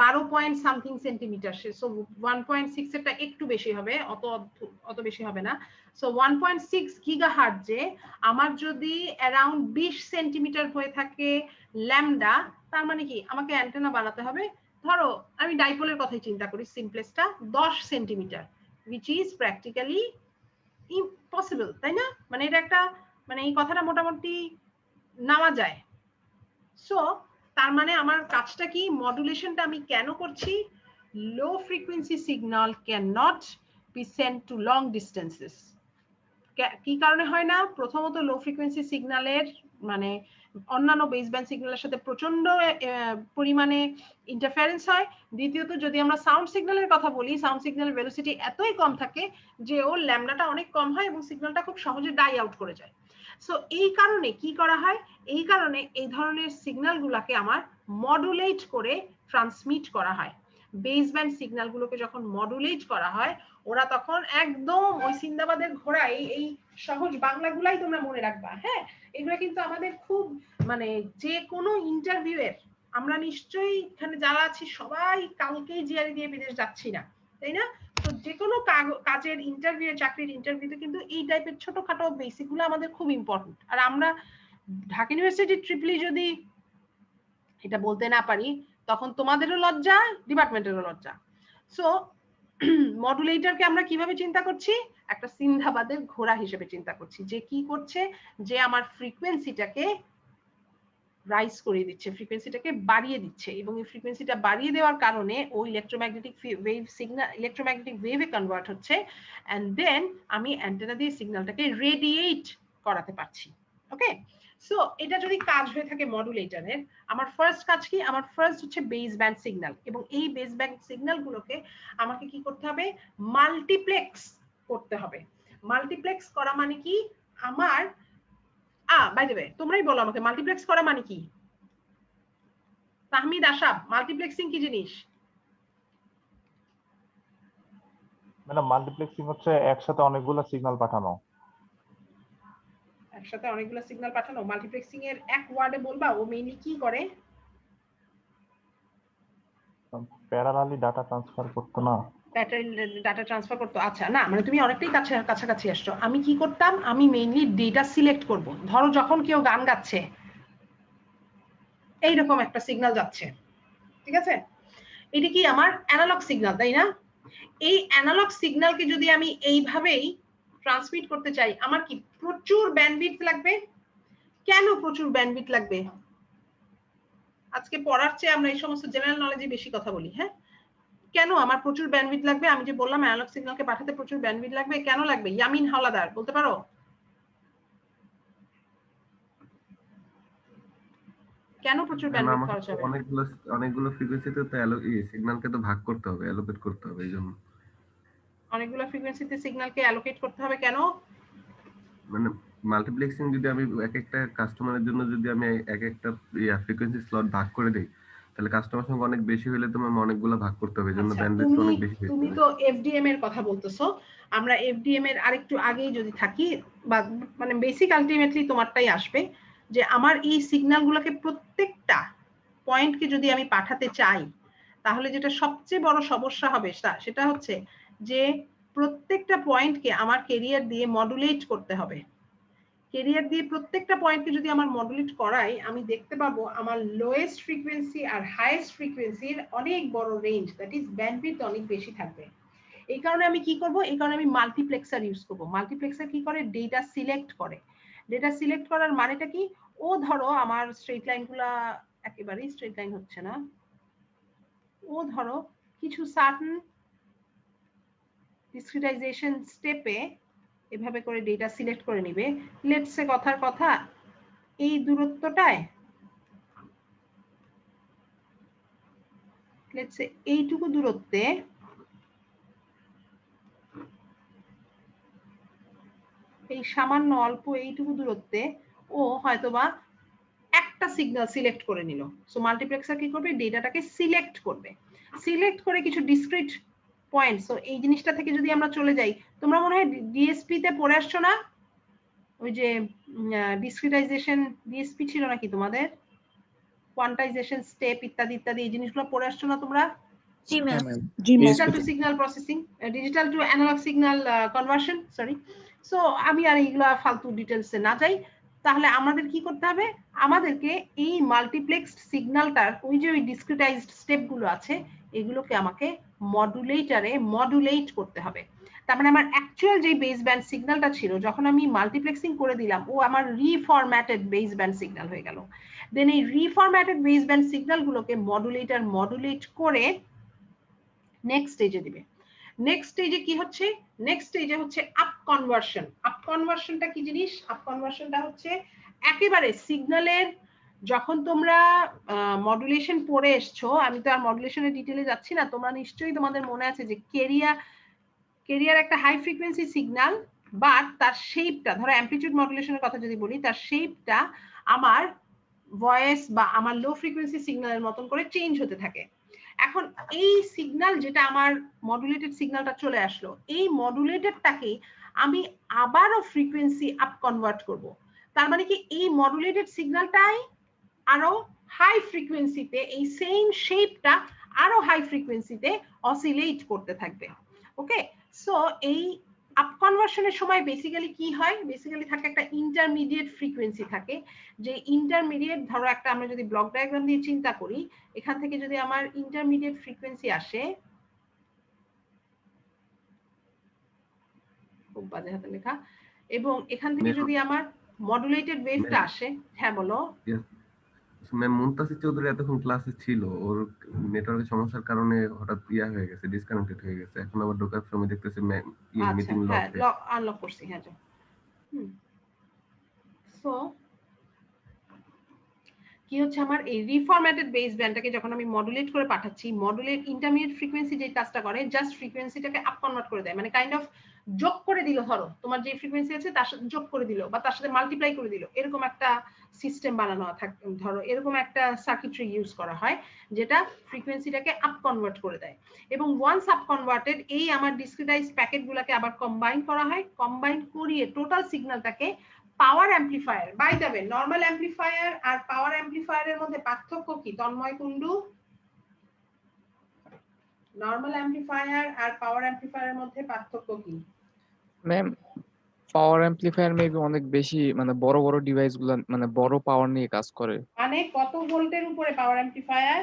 12 পয়েন্ট সামথিং সেন্টিমিটার, সো 1.6 এরটা একটু বেশি হবে, অত বেশি হবে না। সো 1.6 গিগাহার্জে আমার যদি অ্যারাউন্ড 20 সেন্টিমিটার হয়ে থাকে ল্যামডা, তার মানে কি আমাকে অ্যান্টেনা বানাতে হবে, ধরো আমি ডাইপোলের কথাই চিন্তা করি, সিম্পলেস্টটা 10 centimetre, which is practically impossible, তাই না? মানে এটা একটা, মানে এই কথাটা মোটামুটি নেওয়া যায়। সো তার মানে আমার কাজটা কি, মডুলেশনটা আমি কেন করছি? Low frequency signal can not be sent to long distances. কি কারণে হয় না? প্রথমত লো ফ্রিকোয়েন্সি সিগন্যালের মানে অন্যান্য বেস ব্যান্ড সিগন্যালের সাথে প্রচন্ড পরিমাণে ইন্টারফারেন্স হয়। দ্বিতীয়ত যদি আমরা সাউন্ড সিগন্যালের কথা বলি, সাউন্ড সিগন্যালের ভেলোসিটি এতই কম থাকে যে ওর ল্যামডাটা অনেক কম হয় এবং সিগন্যালটা খুব সহজে ডাই আউট করে যায়। সো এই কারণে কি করা হয়? এই কারণে এই ধরনের সিগন্যালগুলোকে আমার মডুলেট করে ট্রান্সমিট করা হয়। বেস ব্যান্ড সিগন্যালগুলোকে যখন মডুলেট করা হয়, ওরা তখন একদম ওই সিন্দাবাদের ঘোড়া, এই সহজ বাংলাগুলাই তোমরা মনে রাখবা। হ্যাঁ, এগুলো কিন্তু আমাদের খুব মানে যে কোনো ইন্টারভিউয়ের, আমরা নিশ্চয়ই এখানে যারা আছি সবাই কালকেই জিআরই দিয়ে বিদেশ যাচ্ছি না, তাই না? তো যে কোনো কাজের ইন্টারভিউ, চাকরির ইন্টারভিউতে কিন্তু এই টাইপের ছোটখাটো বেসিক গুলো আমাদের খুব ইম্পর্টেন্ট। আর আমরা ঢাকা ইউনিভার্সিটি ট্রিপলি যদি এটা বলতে না পারি, তখন তোমাদেরও লজ্জা, ডিপার্টমেন্টেরও লজ্জা। সো মডুলেটরকে আমরা কিভাবে চিন্তা করছি? একটা সিন্দাবাদের ঘোড়া হিসেবে চিন্তা করছি, যে কি করছে, যে আমার ফ্রিকোয়েন্সিটাকে রাইজ করে দিচ্ছে, ফ্রিকোয়েন্সিটাকে বাড়িয়ে দিচ্ছে, এবং এই ফ্রিকোয়েন্সিটা বাড়িয়ে দেওয়ার কারণে ওই ইলেকট্রোম্যাগনেটিক ওয়েভ সিগন্যাল ইলেকট্রোম্যাগনেটিক ওয়েভে কনভার্ট হচ্ছে, এন্ড দেন আমি অ্যান্টেনা দিয়ে সিগন্যালটাকে রেডিয়েট করাতে পারছি। ওকে, সো এটা যদি কাজ হয়ে থাকে মডুলেটরের, আমার ফার্স্ট কাজ কি? আমার ফার্স্ট হচ্ছে বেস ব্যান্ড সিগন্যাল, এবং এই বেস ব্যান্ড সিগন্যালগুলোকে আমাকে কি করতে হবে? মাল্টিপ্লেক্স করতে হবে। মাল্টিপ্লেক্স করা মানে কি? আমার বাই দ্য ওয়ে তোমরাই বলো আমাকে, মাল্টিপ্লেক্স করা মানে কি? তাহমিদ, আশাব, মাল্টিপ্লেক্সিং কি জিনিস? ম্যাডাম মাল্টিপ্লেক্সিং হচ্ছে একসাথে অনেকগুলো সিগন্যাল পাঠানো। একসাথে অনেকগুলো সিগন্যাল পাঠানো। মাল্টিপ্লেক্সিং এর এক ওয়ার্ডে বলবা ও মেইনলি কি করে? প্যারালালি ডাটা ট্রান্সফার করতো না? ডাটা ট্রান্সফার করতো। আচ্ছা, না মানে তুমি অনেকটাই কাছাকাছি আসছো। আমি কি করতাম? আমি মেইনলি ডেটা সিলেক্ট করব। ধরো যখন কেউ গান গাচ্ছে, এইরকম একটা সিগন্যাল যাচ্ছে, ঠিক আছে? এটা কি আমার অ্যানালগ সিগন্যাল, তাই না? এই অ্যানালগ সিগন্যালকে যদি আমি এইভাবেই ট্রান্সমিট করতে চাই, আমার কি প্রচুর ব্যান্ডউইডথ লাগবে। কেন প্রচুর ব্যান্ডউইডথ লাগবে? আজকে পড়ার চেয়ে আমরা এই সমস্ত জেনারেল নলেজে বেশি কথা বলি। হ্যাঁ, কেন আমার প্রচুর ব্যান্ডউইডথ লাগবে? আমি যে বললাম অ্যানালগ সিগন্যালকে পাঠাতে প্রচুর ব্যান্ডউইডথ লাগবে, কেন লাগবে? ইয়ামিন হাওলাদার বলতে পারো? কেন প্রচুর ব্যান্ডউইডথ খরচ হবে? অনেকগুলো ফ্রিকোয়েন্সিতে তো সিগন্যালকে তো ভাগ করতে হবে, অ্যালোকেট করতে হবে, এইজন্য। অনেকগুলো ফ্রিকোয়েন্সিতে সিগন্যালকে অ্যালোকেট করতে হবে কেন? মানে মাল্টিপ্লেক্সিং যদি আমি এক একটা কাস্টমারের জন্য যদি আমি এক একটা ফ্রিকোয়েন্সি স্লট ভাগ করে দেই, তাহলে কাস্টমার সংখ্যা অনেক বেশি হলে তোমার অনেকগুলো ভাগ করতে হবে, এজন্য ব্যান্ডউইথ অনেক বেশি হয়ে যাবে। তুমি তো এফডিএম এর কথা বলতেছো। আমরা এফডিএম এর আরেকটু আগেই যদি থাকি, বা মানে বেসিক আলটিমেটলি তোমারটাই আসবে, যে আমার এই সিগন্যালগুলোকে প্রত্যেকটা পয়েন্টকে যদি আমি পাঠাতে চাই, তাহলে যেটা সবচেয়ে বড় সমস্যা হবে সেটা হচ্ছে যে প্রত্যেকটা পয়েন্টকে আমার ক্যারিয়ার দিয়ে মডুলেট করতে হবে। ক্যারিয়ার দিয়ে প্রত্যেকটা পয়েন্টকে যদি আমার মডুলেট করাই, আমি দেখতে পাবো আমার লোয়েস্ট ফ্রিকোয়েন্সি আর হাইয়েস্ট ফ্রিকোয়েন্সির অনেক বড় রেঞ্জ, দ্যাট ইজ ব্যান্ডউইথ অনেক বেশি থাকবে। এই কারণে আমি কি করব, এই কারণে আমি মাল্টিপ্লেক্সার ইউজ করব। মাল্টিপ্লেক্সার কি করে, ডেটা সিলেক্ট করে। ডেটা সিলেক্ট করার মানেটা কি, ও ধরো আমার স্ট্রেট লাইনগুলা একেবারেই স্ট্রেট লাইন হচ্ছে না, ও ধরো কিছু সার্টেন ডিসক্রিটাইজেশন স্টেপে এভাবে করে ডেটা সিলেক্ট করে নিবে। লেটস সে কথার কথা এই দূরত্বটায়, লেটস সে এইটুকু দূরত্বে এই সামান্য অল্প এইটুকু দূরত্বে ও হয়তোবা একটা সিগন্যাল সিলেক্ট করে নিল। সো মাল্টিপ্লেক্সার কি করবে, ডেটাটাকে সিলেক্ট করবে। সিলেক্ট করে কিছু ডিসক্রিট পয়েন্ট, সো এই জিনিসটা থেকে যদি আমরা চলে যাই, তোমরা মনে হয় ডিএসপি তে পড়ে আসছো না, ওই যে ডিসক্রিটাইজেশন ডিএসপি ছিল নাকি তোমাদের, কোয়ান্টাইজেশন স্টেপ ইত্যাদি ইত্যাদি, এই জিনিসগুলো পড়ে আসছো না তোমরা? জি ma'am. Digital to signal processing, digital to analogue signal conversion, sorry. So আমি আর এইগুলা ফালতু ডিটেলসে না যাই। তাহলে আমাদের কি করতে হবে, আমাদেরকে এই মাল্টিপ্লেক্সড সিগন্যালটার ওই যে ওই ডিসক্রিটাইজড স্টেপগুলো আছে, এগুলোকে আমাকে মডুলেটরে মডুলেট করতে হবে। তার মানে আমার অ্যাকচুয়াল যে বেস ব্যান্ড সিগন্যালটা ছিল, যখন আমি মাল্টিপ্লেক্সিং করে দিলাম, ও আমার রিফরম্যাটেড বেস ব্যান্ড সিগন্যাল হয়ে গেল। দেন এই রিফরম্যাটেড বেস ব্যান্ড সিগন্যালগুলোকে মডুলেটর মডুলেট করে নেক্সট স্টেজে দিবে। নেক্সট স্টেজে কি হচ্ছে, নেক্সট স্টেজে হচ্ছে আপ কনভার্সন। আপ কনভার্সনটা কি জিনিস, আপ কনভার্সনটা হচ্ছে একেবারে সিগন্যালের, যখন তোমরা মডুলেশন পড়ে এসছো, আমি তো আর মডুলেশনের ডিটেইলে যাচ্ছি না, তোমরা নিশ্চয়ই তোমাদের মনে আছে যে ক্যারিয়ার একটা হাই ফ্রিকোয়েন্সি সিগন্যাল, বাট তার শেপটা, ধরো অ্যামপ্লিটিউড মডুলেশনের কথা যদি বলি, তার শেপটা আমার ভয়েস বা আমার লো ফ্রিকোয়েন্সি সিগন্যালের মতন করে চেঞ্জ হতে থাকে। এখন এই সিগন্যাল যেটা আমার মডুলেটেড সিগন্যালটা চলে আসলো, এই মডুলেটেডটাকে আমি আবারও ফ্রিকোয়েন্সি আপ কনভার্ট করব। তার মানে কি, এই মডুলেটেড সিগন্যালটাই আরো হাই ফ্রিকোয়েন্সিতে, এই সেম শেপটা আরো হাই ফ্রিকোয়েন্সিতে অসিলেট করতে থাকবে। ওকে, সো এই আপ কনভার্সনের সময় বেসিক্যালি কি হয়, বেসিক্যালি থাকে একটা ইন্টারমিডিয়েট ফ্রিকোয়েন্সি থাকে, যে ইন্টারমিডিয়েট, ধরো একটা আমরা যদি ব্লক ডায়াগ্রাম দিয়ে চিন্তা করি, এখান থেকে যদি আমার ইন্টারমিডিয়েট ফ্রিকোয়েন্সি আসে, খুব বাজে হাতে লেখা, এবং এখান থেকে যদি আমার মডুলেটেড ওয়েভটা আসে। হ্যাঁ বলো। ম্যাম, মুনতাসির চৌধুরী এতক্ষণ ক্লাসে ছিল, ওর নেটওয়ার্কের সমস্যার কারণে হঠাৎ হয়ে গেছে, ডিসকানেক্টেড হয়ে গেছে। এখন আবার ঢোকার সময় দেখতেছি মিটিং লক আনলক করছি। হ্যাঁ, সো কি হচ্ছে, আমার এই রিফরম্যাটেড বেস ব্যান্ডটাকে যখন আমি মডুলেট করে পাঠাচ্ছি, মডুলেট ইন্টারমিডিয়েট ফ্রিকোয়েন্সি যে কাজটা করে, জাস্ট ফ্রিকোয়েন্সিটাকে আপ কনভার্ট করে দেয়, মানে কাইন্ড অফ যোগ করে দিল, ধরো তোমার যে ফ্রিকোয়েন্সি আছে তার সাথে যোগ করে দিল বা তার সাথে মাল্টিপ্লাই করে দিল, এরকম একটা সিস্টেম বানানো থাকে। ধরো এরকম একটা সার্কিটরি ইউজ করা হয় যেটা ফ্রিকোয়েন্সিটাকে আপ কনভার্ট করে দেয়, এবং ওয়ান্স আপ কনভার্টেড এই আমার ডিসক্রিটাইজড প্যাকেটগুলোকে আবার কম্বাইন করা হয়। কম্বাইন করিয়ে টোটাল সিগন্যালটাকে power amplifier, by the way normal amplifier আর পাওয়ার অ্যামপ্লিফায়ারের মধ্যে পার্থক্য কি তন্ময় কুন্ডু? নরমাল অ্যামপ্লিফায়ার আর পাওয়ার অ্যামপ্লিফায়ারের মধ্যে পার্থক্য কি? ম্যাম, পাওয়ার অ্যামপ্লিফায়ার মেবি অনেক বেশি, মানে বড় বড় ডিভাইসগুলো, মানে বড় পাওয়ার নিয়ে কাজ করে। মানে কত ভোল্টের উপরে পাওয়ার অ্যামপ্লিফায়ার?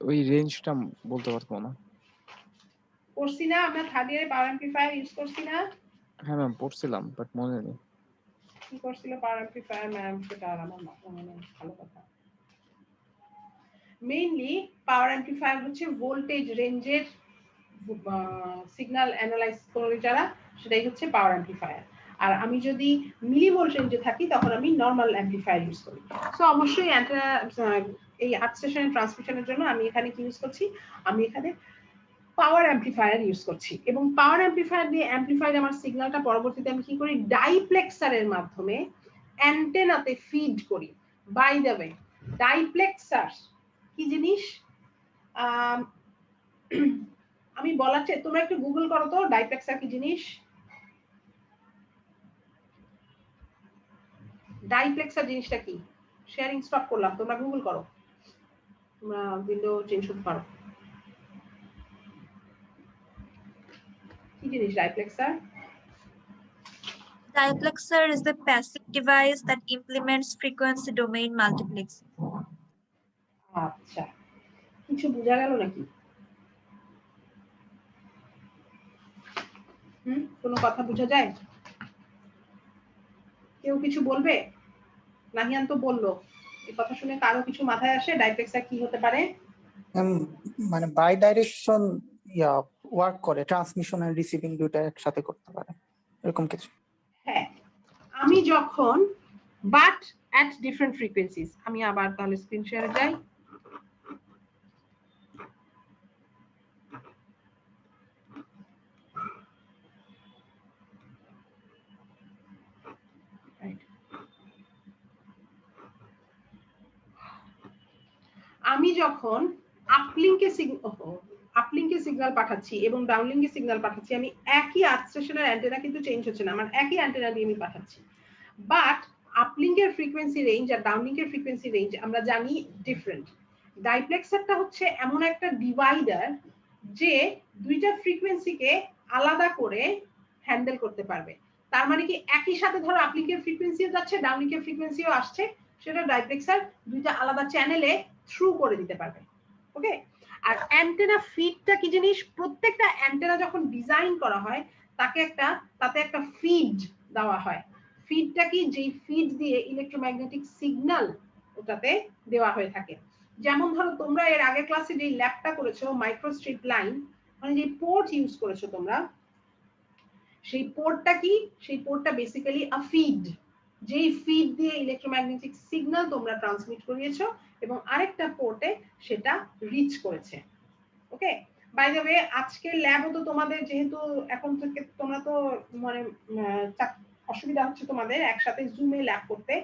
ওই রেঞ্জটা বলতে পারবো না। করছি না আমরা থার্ড ইয়ারে পাওয়ার অ্যামপ্লিফায়ার ইউজ করছি না? হ্যাঁ ম্যাম, পড়ছিলাম, বাট মনে নেই কি করছিল পাওয়ার অ্যামপ্লিফায়ার ম্যাম, সেটা আর আমার মনে নেই। ভালো কথা। মেইনলি পাওয়ার অ্যামপ্লিফায়ার হচ্ছে ভোল্টেজ রেঞ্জের সিগন্যাল অ্যানালাইজ করে যারা, সেটাই হচ্ছে পাওয়ার অ্যামপ্লিফায়ার। আর আমি যদি মিলিভোল্ট রেঞ্জে থাকি তখন আমি নরমাল অ্যামপ্লিফায়ার ইউজ করি। সো অবশ্যই এই 8 সেশনের ট্রান্সমিশনের জন্য আমি এখানে কি ইউজ করছি, আমি এখানে পাওয়ার অ্যামপ্লিফায়ার ইউজ করছি, এবং পাওয়ার অ্যামপ্লিফায়ার দিয়ে অ্যামপ্লিফাইড আমার সিগন্যালটা পরবর্তীতে আমি কি করি, ডাইপ্লেক্সারের মাধ্যমে অ্যান্টেনাতে ফিড করি। বাই দ্য ওয়ে, ডাইপ্লেক্সার কি জিনিস আমি বলার চাই, তোমরা একটু গুগল করো তো ডাইপ্লেক্সার কি জিনিস। ডাইপ্লেক্সার জিনিসটা কি? শেয়ারিং স্টপ করলাম, তোমরা গুগল করো, তোমরা উইন্ডো চেঞ্জ করতে পারো। কি জিনিস ডাইপ্লেক্সার? Diplexer is the passive device that implements frequency domain multiplexing. আচ্ছা, কিছু বোঝা গেল নাকি? কোনো কথা বোঝা যায়? কেউ কিছু বলবে? নাহিয়ান তো বললো, এই কথা শুনে কারো কিছু মাথায় আসে ডাইপ্লেক্সার কি হতে পারে? মানে বাই ডাইরেকশন ওয়ার্ক করে, ট্রান্সমিশন এন্ড রিসিভিং দুটো একসাথে করতে পারে, এরকম কিছু। হ্যাঁ, আমি যখন বাট এট ডিফারেন্ট ফ্রিকোয়েন্সিজ, আমি আবার তাহলে স্ক্রিন শেয়ারে যাই। আমি যখন আপলিংকে সিগন্যাল পাঠাচ্ছি এবং ডাউনলিংকে সিগন্যাল পাঠাচ্ছি, আমি একই আর্থ স্টেশনের অ্যান্টেনা কিন্তু চেঞ্জ হচ্ছে না, আমার একই অ্যান্টেনা দিয়ে আমি পাঠাচ্ছি, বাট আপলিংকের ফ্রিকোয়েন্সি রেঞ্জ আর ডাউনলিংকের ফ্রিকোয়েন্সি রেঞ্জ আমরা জানি ডিফারেন্ট। ডাইপ্লেক্সারটা হচ্ছে এমন একটা ডিভাইডার যে দুইটা ফ্রিকোয়েন্সিকে আলাদা করে হ্যান্ডেল করতে পারবে। তার মানে কি একই সাথে ধরো আপলিংকের ফ্রিকোয়েন্সিও যাচ্ছে, ডাউনলিংকের ফ্রিকোয়েন্সিও আসছে, সেটা ডাইপ্লেক্সার দুইটা আলাদা চ্যানেলে থ্রু করে দিতে পারবে। ওকে, আর অ্যান্টেনা ফিডটা কি জিনিস? প্রত্যেকটা অ্যান্টেনা যখন ডিজাইন করা হয় তাতে একটা ফিড দেওয়া হয়। ফিডটা কি? যেই ফিড দিয়ে ইলেকট্রোম্যাগনেটিক সিগন্যাল ওটাতে দেওয়া হয়ে থাকে। যেমন ধরো তোমরা এর আগের ক্লাসে যে ল্যাবটা করেছো মাইক্রোস্ট্রিপ লাইন, মানে যে পোর্ট ইউজ করেছো তোমরা, সেই পোর্টটা কি? সেই পোর্টটা বেসিক্যালি আ ফিড, যেই ফিড দিয়ে ইলেকট্রোম্যাগনেটিক সিগন্যাল তোমরা ট্রান্সমিট করিয়েছো এবং আরেকটা পোর্টে সেটা রিচ করেছে। ওকে, বাই দ্য ওয়ে আজকের ল্যাবও তো তোমাদের, যেহেতু এখন থেকে তোমরা তো মানে অসুবিধা হচ্ছে তোমাদের একসাথে জুমে ল্যাব করতে,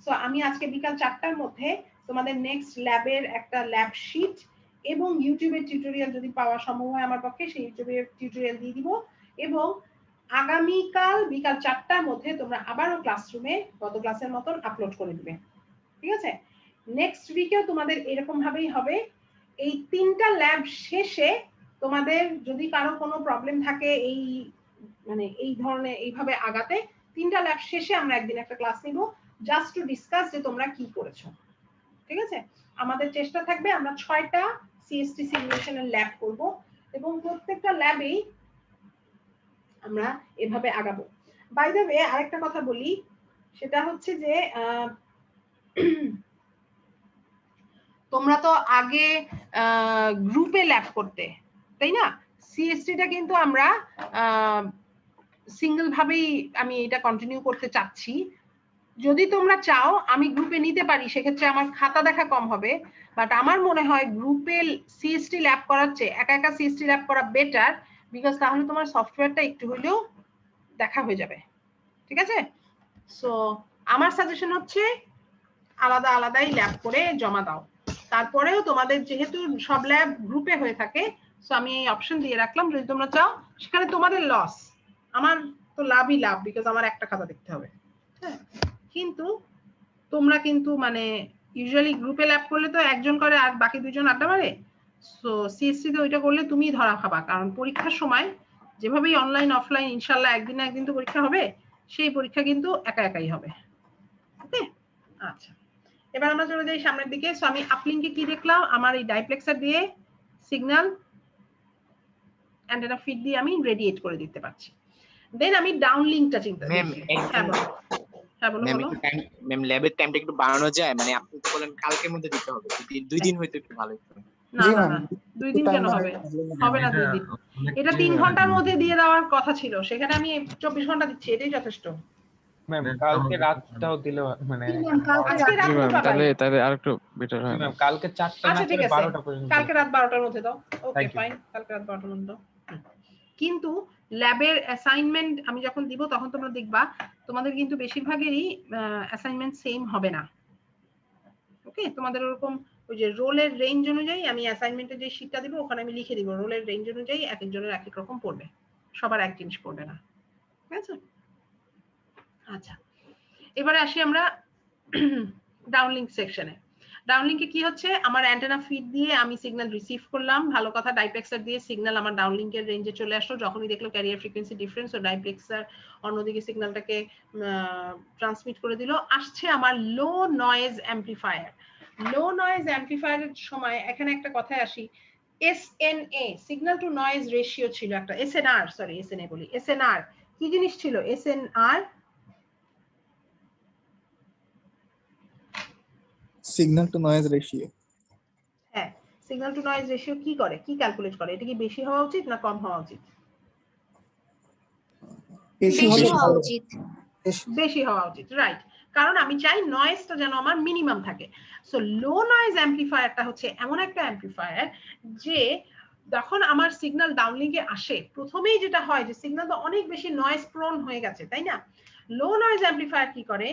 সো আমি আজকে বিকাল 4টার মধ্যে তোমাদের নেক্সট ল্যাবের একটা ল্যাব শিট এবং ইউটিউবের টিউটোরিয়াল যদি পাওয়া সম্ভব হয় আমার পক্ষে, সেই ইউটিউবের টিউটোরিয়াল দিয়ে দিব, এবং আগামীকাল বিকাল 4টার মধ্যে তোমরা আবারও ক্লাসরুমে গত ক্লাসের মতন আপলোড করে দিবে। ঠিক আছে? নেক্সট উইকেও তোমাদের এরকম ভাবেই হবে। এই 3টা ল্যাব শেষে তোমাদের যদি কারো কোনো প্রবলেম থাকে এই মানে এই ধরনের এইভাবে আগাতে, 3টা ল্যাব শেষে আমরা একদিন একটা ক্লাস নিব জাস্ট টু ডিসকাস যে তোমরা কি করেছো। ঠিক আছে? আমাদের চেষ্টা থাকবে আমরা 6টা সিএসটি সিমুলেশনের ল্যাব করব এবং প্রত্যেকটা ল্যাবেই আমরা এভাবে আগাবো। বাই দ্য ওয়ে আরেকটা কথা বলি, সেটা হচ্ছে যে তোমরা তো আগে গ্রুপে ল্যাব করতে, তাই না? সিএসটিটা কিন্তু আমরা সিঙ্গেল ভাবেই আমি এটা কন্টিনিউ করতে চাচ্ছি। যদি তোমরা চাও আমি গ্রুপে নিতে পারি, সেক্ষেত্রে আমার খাতা দেখা কম হবে, বাট আমার মনে হয় গ্রুপে সিএসটি ল্যাব করার চেয়ে একা একা সিএসটি ল্যাব করা বেটার, বিকজ তাহলে তোমার সফটওয়্যারটা একটু হলেও দেখা হয়ে যাবে। ঠিক আছে? সো আমার সাজেশন হচ্ছে আলাদা আলাদাই ল্যাব করে জমা দাও। তারপরেও তোমাদের যেহেতু সব ল্যাব গ্রুপে হয়ে থাকে, সো আমি এই অপশন দিয়ে রাখলাম, যদি তোমরা চাও সেখানে তোমাদের লস, আমার তো লাভই লাভ, বিকজ আমার একটা খাতা দেখতে হবে। হ্যাঁ, কিন্তু তোমরা কিন্তু মানে ইউজুয়ালি গ্রুপে ল্যাব করলে তো একজন করে আর বাকি দুজন আড্ডা মারে, সো সিএসসি তে ওইটা করলে তুমিই ধরা খাবা, কারণ পরীক্ষার সময় যেভাবেই অনলাইন অফলাইন ইনশাআল্লাহ একদিন না একদিন তো পরীক্ষা হবে, সেই পরীক্ষা কিন্তু একা একাই হবে। ওকে, আচ্ছা এবার আমরা চলে যাই সামনের দিকে। সো আমি আপলিংকে কি দেখলাম, আমার এই ডাইপ্লেক্সার দিয়ে সিগন্যাল অ্যান্টেনা ফিড দিয়ে আমি রেডিয়েট করে দিতে পারছি। দেন আমি ডাউনলিংকটা চিন্তা করছি। হ্যাঁ বলো বলো ম্যাম, ল্যাবের টাইমটা একটু বাড়ানো যায়? মানে আপনি তো বলেন কালকের মধ্যে দিতে হবে, যদি 2 দিন হইতো একটু ভালো হতো। না না না 2 দিন কেন হবে? হবে না 2 দিন, এটা 3 ঘন্টার মধ্যে দিয়ে দেওয়ার কথা ছিল, সেখানে আমি 24 ঘন্টা দিচ্ছি, এটাই যথেষ্ট। ম্যাম কালকে রাতটাও দিলে মানে আজকে রাত তাহলে আরেকটু বেটার হয়। ম্যাম কালকে 4টা না করে 12টা পর্যন্ত, কালকে রাত 12টার মধ্যে দাও। ওকে ফাইন, কালকে রাত 12টার মধ্যে দাও। কিন্তু ল্যাবের অ্যাসাইনমেন্ট আমি যখন দিব তখন তোমরা দেখবা তোমাদের কিন্তু বেশিরভাগেরই অ্যাসাইনমেন্ট সেম হবে না। ওকে, তোমাদের ওরকম ওই যে রোলের রেঞ্জ অনুযায়ী আমি অ্যাসাইনমেন্টের যে শীটটা দিব ওখানে আমি লিখে দিব রোলের রেঞ্জ অনুযায়ী এক একজনের এক এক রকম পড়বে, সবার এক জিনিস পড়বে না। ঠিক আছে? আচ্ছা এবারে আসি আমরা ডাউনলিংক সেকশনে। ডাউনলিংকে কি হচ্ছে, আমার অ্যান্টেনা ফিড দিয়ে আমি সিগন্যাল রিসিভ করলাম, ভালো কথা, ডাইপ্লেক্সার দিয়ে সিগন্যাল আমার ডাউনলিংকের রেঞ্জে চলে আসলো। যখনই দেখলো ক্যারিয়ার ফ্রিকোয়েন্সি ডিফারেন্স, ও ডাইপ্লেক্সার অন্যদিকে সিগন্যালটাকে ট্রান্সমিট করে দিল, আসছে আমার লো নয়েজ অ্যাম্পলিফায়ার। লো নয়েজ অ্যাম্পলিফায়ারের সময় এখানে একটা কথায় আসি, SNA signal two noise ratio ছিল একটা, এসএনআর, সরি এসএনএ বলি, এসএনআর কি জিনিস ছিল? SNR signal two noise ratio. হ্যাঁ, সিগন্যাল টু নয়েজ রেশিও কি করে, কি ক্যালকুলেট করে? এটা কি বেশি হওয়া উচিত না কম হওয়া উচিত? বেশি হওয়া উচিত। বেশি হওয়া উচিত, রাইট, কারণ আমি চাই নয়েজটা যেন আমার মিনিমাম থাকে। সো লো নয়েজ অ্যাম্পলিফায়ারটা হচ্ছে এমন একটা অ্যাম্পলিফায়ার যে যখন আমার সিগন্যাল ডাউনলিংকে আসে, প্রথমেই যেটা হয় যে সিগন্যালটা অনেক বেশি নয়েজ প্রোন হয়ে গেছে, তাই না? লো নয়েজ অ্যাম্পলিফায়ার কি করে,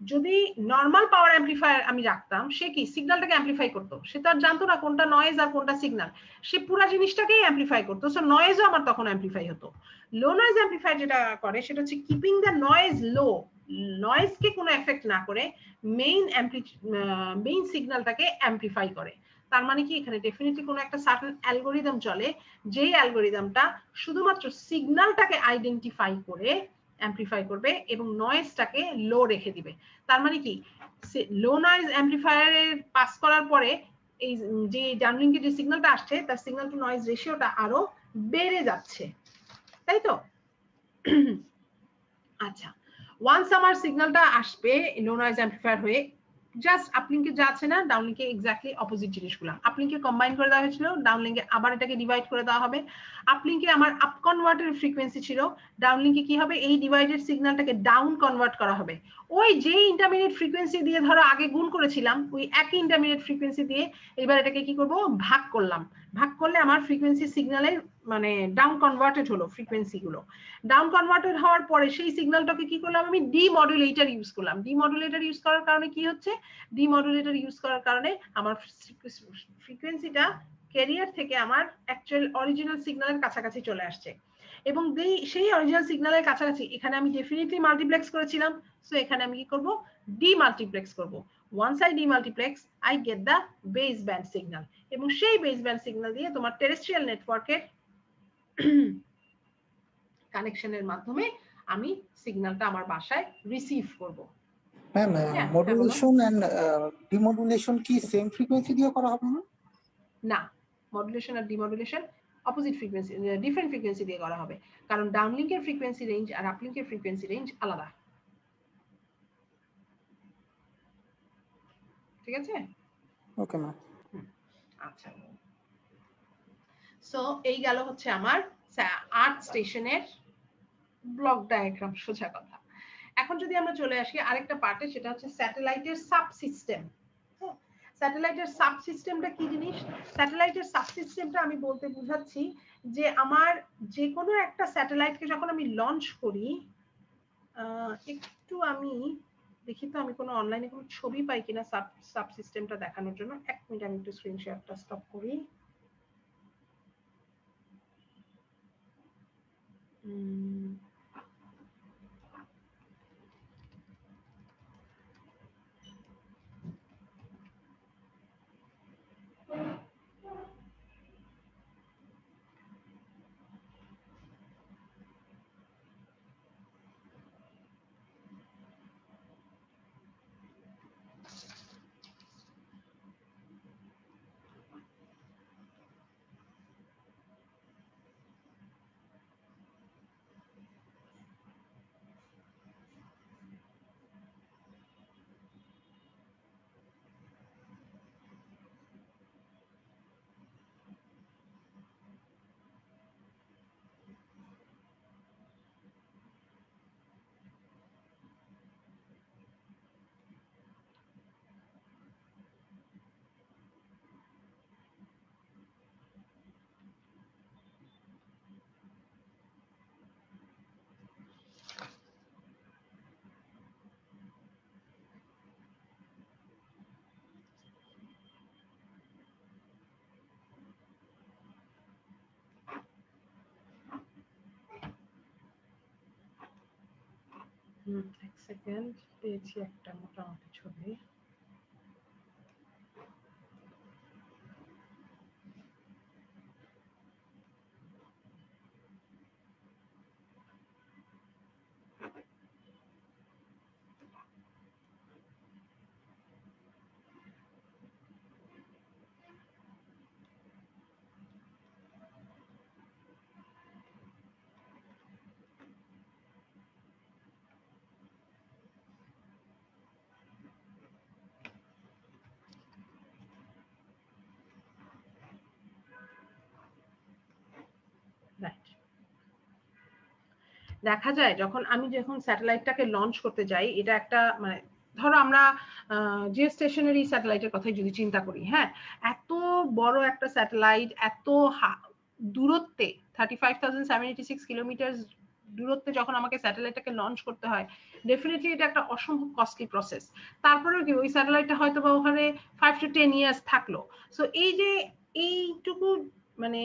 যদি নরমাল পাওয়ার অ্যাম্পলিফায়ার আমি রাখতাম, সে কি সিগন্যালটাকে অ্যাম্পলিফাই করতো, সে তো আর জানতো না কোনটা নয়েজ আর কোনটা সিগন্যাল, সে পুরো জিনিসটাকেই অ্যাম্পলিফাই করতো, সো নয়েজও আমার তখন অ্যাম্পলিফাই হতো। লো নয়েজ অ্যাম্পলিফায়ার যেটা করে সেটা হচ্ছে কিপিং দ্য নয়েজ লো, নয়েজকে কোনো এফেক্ট না করে মেইন সিগন্যালটাকে অ্যাম্পলিফাই করে। তার মানে কি, এখানে ডেফিনেটলি কোনো একটা সার্টেন অ্যালগোরিদম চলে, যেই অ্যালগোরিদমটা শুধুমাত্র সিগন্যালটাকে আইডেন্টিফাই করে অ্যাম্পলিফাই করবে এবং নয়েজটাকে লো রেখে দিবে। তার মানে কি, লো নয়েজ অ্যাম্পলিফায়ারের পাস করার পরে এই যে ডাউনলিংকে যে সিগন্যালটা আসছে তার সিগন্যাল টু নয়েজ রেশিওটা আরো বেড়ে যাচ্ছে, তাই তো? আচ্ছা, ওয়ান্স আমার সিগন্যালটা আসবে লো নয়েজ অ্যাম্পলিফায়ার হয়ে, জাস্ট আপলিংকে যা আছে না, ডাউনলিংকে এক্স্যাক্টলি অপোজিট জিনিসগুলো। আপলিংকে কম্বাইন করে দেওয়া হয়েছিল, ডাউনলিংকে আবার এটাকে ডিভাইড করে দেওয়া হবে। আপলিংকে আমার আপ কনভার্টের ফ্রিকোয়েন্সি ছিল, ডাউনলিংকে কি হবে, এই ডিভাইডেড সিগন্যালটাকে ডাউন কনভার্ট করা হবে। ওই যে ইন্টারমিডিয়েট ফ্রিকোয়েন্সি দিয়ে ধরো আগে গুণ করেছিলাম, ওই একই ইন্টারমিডিয়েট ফ্রিকোয়েন্সি দিয়ে এবার এটাকে কি করব, ভাগ করলাম। ভাগ করলে আমার ফ্রিকোয়েন্সি সিগন্যালের মানে ডাউন কনভার্টেড হলো ফ্রিকোয়েন্সি গুলো। ডাউন কনভার্টেড হওয়ার পরে সেই সিগন্যালটাকে কি করলাম, আমি ডিমডুলেটর ইউজ করলাম। ডিমডুলেটর ইউজ করার কারণে কি হচ্ছে, ডিমডুলেটর ইউজ করার কারণে আমার ফ্রিকোয়েন্সিটা ক্যারিয়ার থেকে আমার অ্যাকচুয়াল অরিজিনাল সিগন্যালের কাছাকাছি চলে আসছে, এবং সেই অরিজিনাল সিগন্যালের কাছাকাছি এখানে আমি ডেফিনেটলি মাল্টিপ্লেক্স করেছিলাম, সো এখানে আমি কি করব, ডিমাল্টিপ্লেক্স করব। Once I demultiplex, I get the base band signal, এবং সেই বেস ব্যান্ড সিগন্যাল দিয়ে তোমার টেরেস্ট্রিয়াল নেটওয়ার্কের কানেকশনের মাধ্যমে আমি সিগন্যালটা আমার বাসায় রিসিভ করব। ম্যাম, মডুলেশন এন্ড ডিমডুলেশন কি সেম ফ্রিকোয়েন্সি দিয়ে করা হবে না? না, মডুলেশন আর demodulation opposite frequency, different frequency দিয়ে করা হবে, কারণ ডাউনলিংকের ফ্রিকোয়েন্সি রেঞ্জ আর আপলিংকের ফ্রিকোয়েন্সি রেঞ্জ আলাদা। ঠিক আছে? Okay ma'am. আচ্ছা, সো এই গেল হচ্ছে আমার 8 স্টেশনের ব্লক ডায়াগ্রাম, সোজা কথা। এখন যদি আমরা চলে আসি আরেকটা পার্টে, সেটা হচ্ছে স্যাটেলাইটের সাবসিস্টেম। স্যাটেলাইটের সাবসিস্টেমটা কি জিনিস? স্যাটেলাইটের সাবসিস্টেমটা আমি বলতে বুঝাচ্ছি যে আমার যে কোনো একটা স্যাটেলাইটকে যখন আমি লঞ্চ করি, একটু আমি দেখি তো আমি কোনো অনলাইনে কোনো ছবি পাই কিনা সাবসিস্টেমটা দেখানোর জন্য। এক মিনিট, আমি একটু স্ক্রিন শেয়ারটা স্টপ করি। এক সেকেন্ড, পেয়েছি একটা মোটামুটি ছবি। দেখা যায় যখন স্যাটেলাইটটাকে লঞ্চ করতে যাই, এটা একটা মানে ধরো আমরা জিও স্টেশনারি স্যাটেলাইটের কথাই যদি চিন্তা করি, হ্যাঁ, এত বড় একটা স্যাটেলাইট, এত দূরত্বে 35,786 কিলোমিটার দূরত্বে যখন আমাকে স্যাটেলাইটটাকে লঞ্চ করতে হয়, ডেফিনেটলি এটা একটা অসম্ভব কস্টলি প্রসেস। তারপরেও কি ওই স্যাটেলাইটটা হয়তো বা ওখানে 5 to 10 ইয়ার্স থাকলো। সো এই যে এইটুকু মানে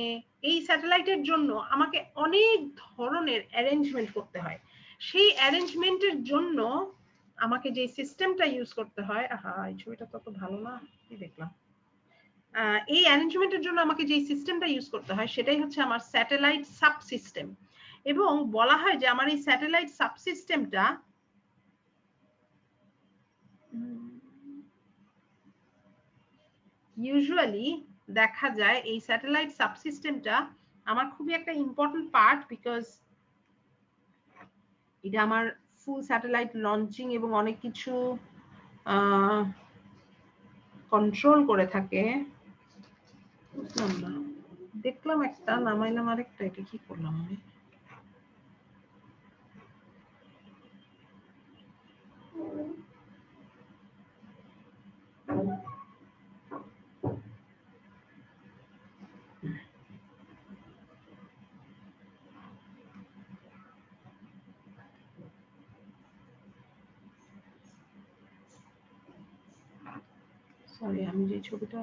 এই স্যাটেলাইটের জন্য আমাকে অনেক ধরনের অ্যারেঞ্জমেন্ট করতে হয়। সেই অ্যারেঞ্জমেন্টের জন্য আমাকে যে সিস্টেমটা ইউজ করতে হয়, এই ছবিটা তত ভালো না, কি দেখলাম, এই অ্যারেঞ্জমেন্টের জন্য আমাকে যে সিস্টেমটা ইউজ করতে হয় সেটাই হচ্ছে আমার স্যাটেলাইট সাবসিস্টেম। এবং বলা হয় যে আমার এই স্যাটেলাইট সাবসিস্টেমটা ইউজুয়ালি দেখা যায় এই স্যাটেলাইট সাবসিস্টেমটা আমার খুবই একটা ইম্পর্টেন্ট পার্ট, বিকজ এটা আমার ফুল স্যাটেলাইট লঞ্চিং এবং অনেক কিছু কন্ট্রোল করে থাকে। বুঝলাম না, দেখলাম একটা, নামাইলাম আরেকটা, এটা কি করলাম আমি? সরি, আমি যে ছবিটা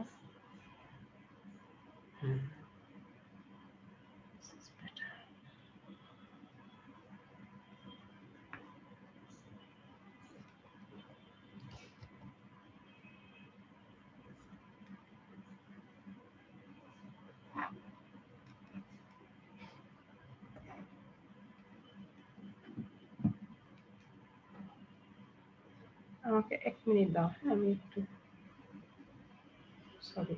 আমাকে 1 মিনিট দাও, হ্যাঁ, আমি একটু সরি।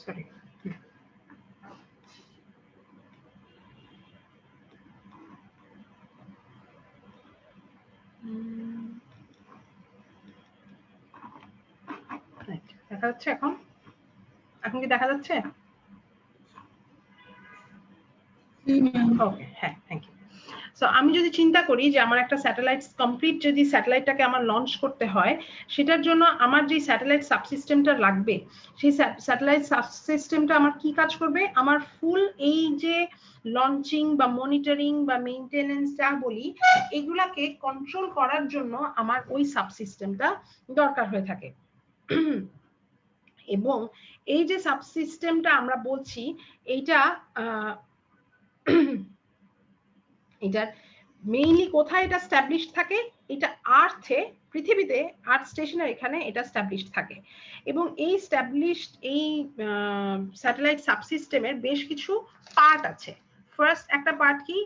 সরি, দেখা যাচ্ছে এখন? এখন কি দেখা যাচ্ছে? ওকে, হ্যাঁ, থ্যাংক ইউ। সো আমি যদি চিন্তা করি যে আমার একটা স্যাটেলাইট কমপ্লিট, যদি স্যাটেলাইটটাকে আমার লঞ্চ করতে হয়, সেটার জন্য আমার যে স্যাটেলাইট সাবসিস্টেমটা লাগবে, সেই স্যাটেলাইট সাবসিস্টেমটা আমার কি কাজ করবে? আমার ফুল এই যে লঞ্চিং বা মনিটরিং বা মেইনটেনেন্স যা বলি, এগুলাকে কন্ট্রোল করার জন্য আমার ওই সাবসিস্টেমটা দরকার হয়ে থাকে। এবং এই যে সাবসিস্টেমটা আমরা বলছি, এইটা এটার মেইনলি কোথায় এটা স্ট্যাবলিশড থাকে? এটা আর্থে, পৃথিবীতে আর্থ স্টেশনের এখানে এটা স্ট্যাবলিশড থাকে। এবং এই স্ট্যাবলিশড এই স্যাটেলাইট সাবসিস্টেমের বেশ কিছু পার্ট আছে। ফার্স্ট একটা পার্ট কি?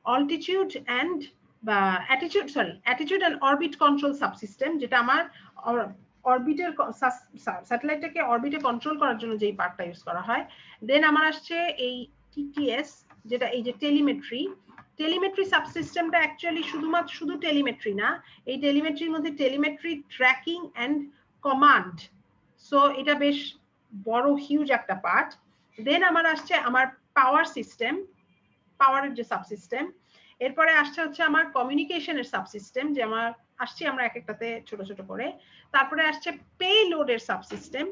অল্টিটিউড অ্যান্ড বা attitude and orbit control subsystem, যেটা আমার অরবিটের স্যাটেলাইটটাকে অরবিটে কন্ট্রোল করার জন্য যেই পার্টটা ইউজ করা হয়। দেন আমার আসছে এই টিটিএস, যেটা এই যে টেলিমেট্রি সাবসিস্টেমটা অ্যাকচুয়ালি শুধু টেলিমেট্রি না, এই টেলিমেট্রির মধ্যে telemetry tracking and command. So এটা বেশ বড় হিউজ একটা পার্ট। দেন আমার আসছে আমার পাওয়ার সিস্টেম, পাওয়ারের যে সাবসিস্টেম। এরপরে আসছে হচ্ছে আমার কমিউনিকেশনের সাবসিস্টেম, যে আমার আসছে আমরা এক একটাতে ছোট ছোট করে। তারপরে আসছে পেলোডের সাবসিস্টেম,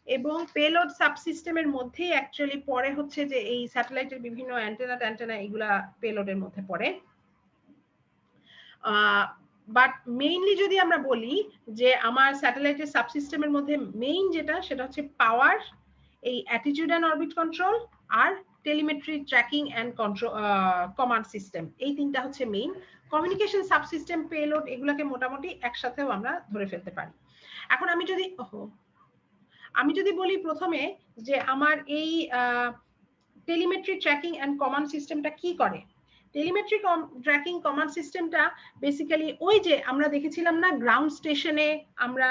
এবং পেলোড সাবসিস্টেমের মধ্যেই অ্যাকচুয়ালি পরে হচ্ছে যে এই স্যাটেলাইটের বিভিন্ন অ্যান্টেনা এগুলা পেলোডের মধ্যে পড়ে। বাট মেইনলি যদি আমরা বলি যে আমার স্যাটেলাইটের সাবসিস্টেমের মধ্যে মেইন যেটা, সেটা হচ্ছে পাওয়ার, এই অ্যাটিটিউড অ্যান্ড অরবিট কন্ট্রোল, আর telemetry tracking and control command system. এই তিনটা হচ্ছে মেইন। কমিউনিকেশন সাবসিস্টেম, পেলোড, এগুলাকে মোটামুটি একসাথেও আমরা ধরে ফেলতে পারি। এখন আমি যদি বলি প্রথমে যে আমার এই টেলিমেট্রি ট্র্যাকিং অ্যান্ড কমান্ড সিস্টেমটা কি করে, টেলিমেট্রি ট্র্যাকিং কমান্ড সিস্টেমটা বেসিক্যালি ওই যে আমরা দেখেছিলাম না গ্রাউন্ড স্টেশনে আমরা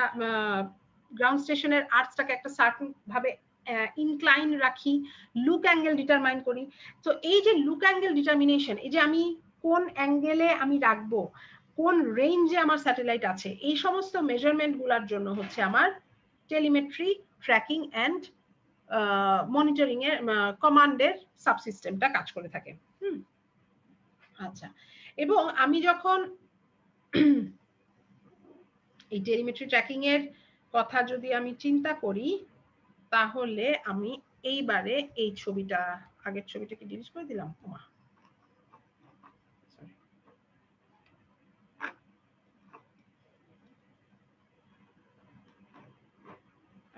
গ্রাউন্ড স্টেশনের আর্চটাকে একটা সার্টেন ভাবে ইনক্লাইন রাখি, লুক অ্যাঙ্গেল ডিটারমাইন করি। তো এই যে লুক অ্যাঙ্গেল ডিটারমিনেশন, এই যে আমি কোন অ্যাঙ্গেলে আমি রাখবো, কোন রেঞ্জে আমার স্যাটেলাইট আছে, এই সমস্ত মেজারমেন্ট গুলার জন্য হচ্ছে আমার টেলিমেট্রি ট্র্যাকিং অ্যান্ড মনিটরিং এর কমান্ডের সাবসিস্টেমটা কাজ করে থাকে। আচ্ছা, এবং আমি যখন এই টেলিমেট্রি ট্র্যাকিং এর কথা যদি আমি চিন্তা করি, তাহলে আমি এইবারে এই ছবিটা, আগের ছবিটা কি ডিলিট করে দিলাম? ওমা,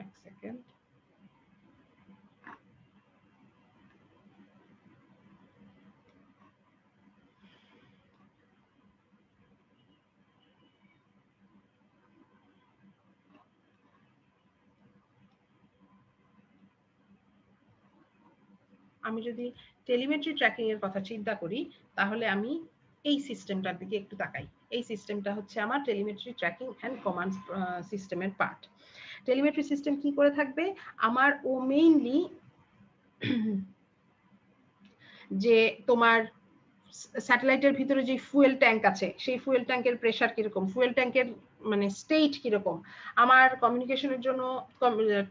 এক সেকেন্ড। আমি যদি টেলিমেট্রি ট্র্যাকিং এর কথা চিন্তা করি, তাহলে আমি এই সিস্টেমটার দিকে একটু তাকাই। এই সিস্টেমটা হচ্ছে আমার টেলিমেট্রি ট্র্যাকিং এন্ড কমান্ড সিস্টেমের পার্ট। টেলিমেট্রি সিস্টেম কি করে থাকবে? আমার ও মেইনলি যে তোমার স্যাটেলাইটের ভিতরে যে ফুয়েল ট্যাঙ্ক আছে, সেই ফুয়েল ট্যাঙ্কের প্রেসার কিরকম, ফুয়েল ট্যাঙ্কের মানে স্টেট কিরকম, আমার কমিউনিকেশনের জন্য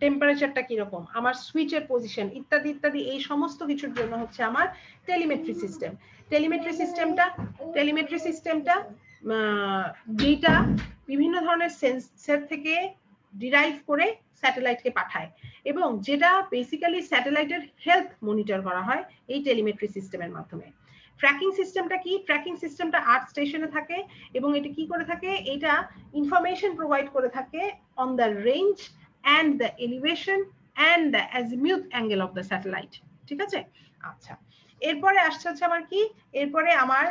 টেম্পারেচারটা কিরকম, আমার সুইচের পজিশন ইত্যাদি ইত্যাদি, এই সমস্ত কিছুর জন্য হচ্ছে আমার টেলিমেট্রি সিস্টেম। টেলিমেট্রি সিস্টেমটা যেটা বিভিন্ন ধরনের সেন্সর থেকে ডিরাইভ করে স্যাটেলাইটকে পাঠায়, এবং যেটা বেসিক্যালি স্যাটেলাইটের হেলথ মনিটর করা হয় এই টেলিমেট্রি সিস্টেমের মাধ্যমে। ট্র্যাকিং সিস্টেমটা কি? ট্র্যাকিং সিস্টেমটা আর্থ স্টেশনে থাকে, এবং এটা কি করে থাকে? এটা ইনফরমেশন প্রোভাইড করে থাকে on the range and the elevation and the azimuth angle of the satellite. ঠিক আছে? আচ্ছা, এরপরে আসছে হচ্ছে আমার কি, এরপরে আমার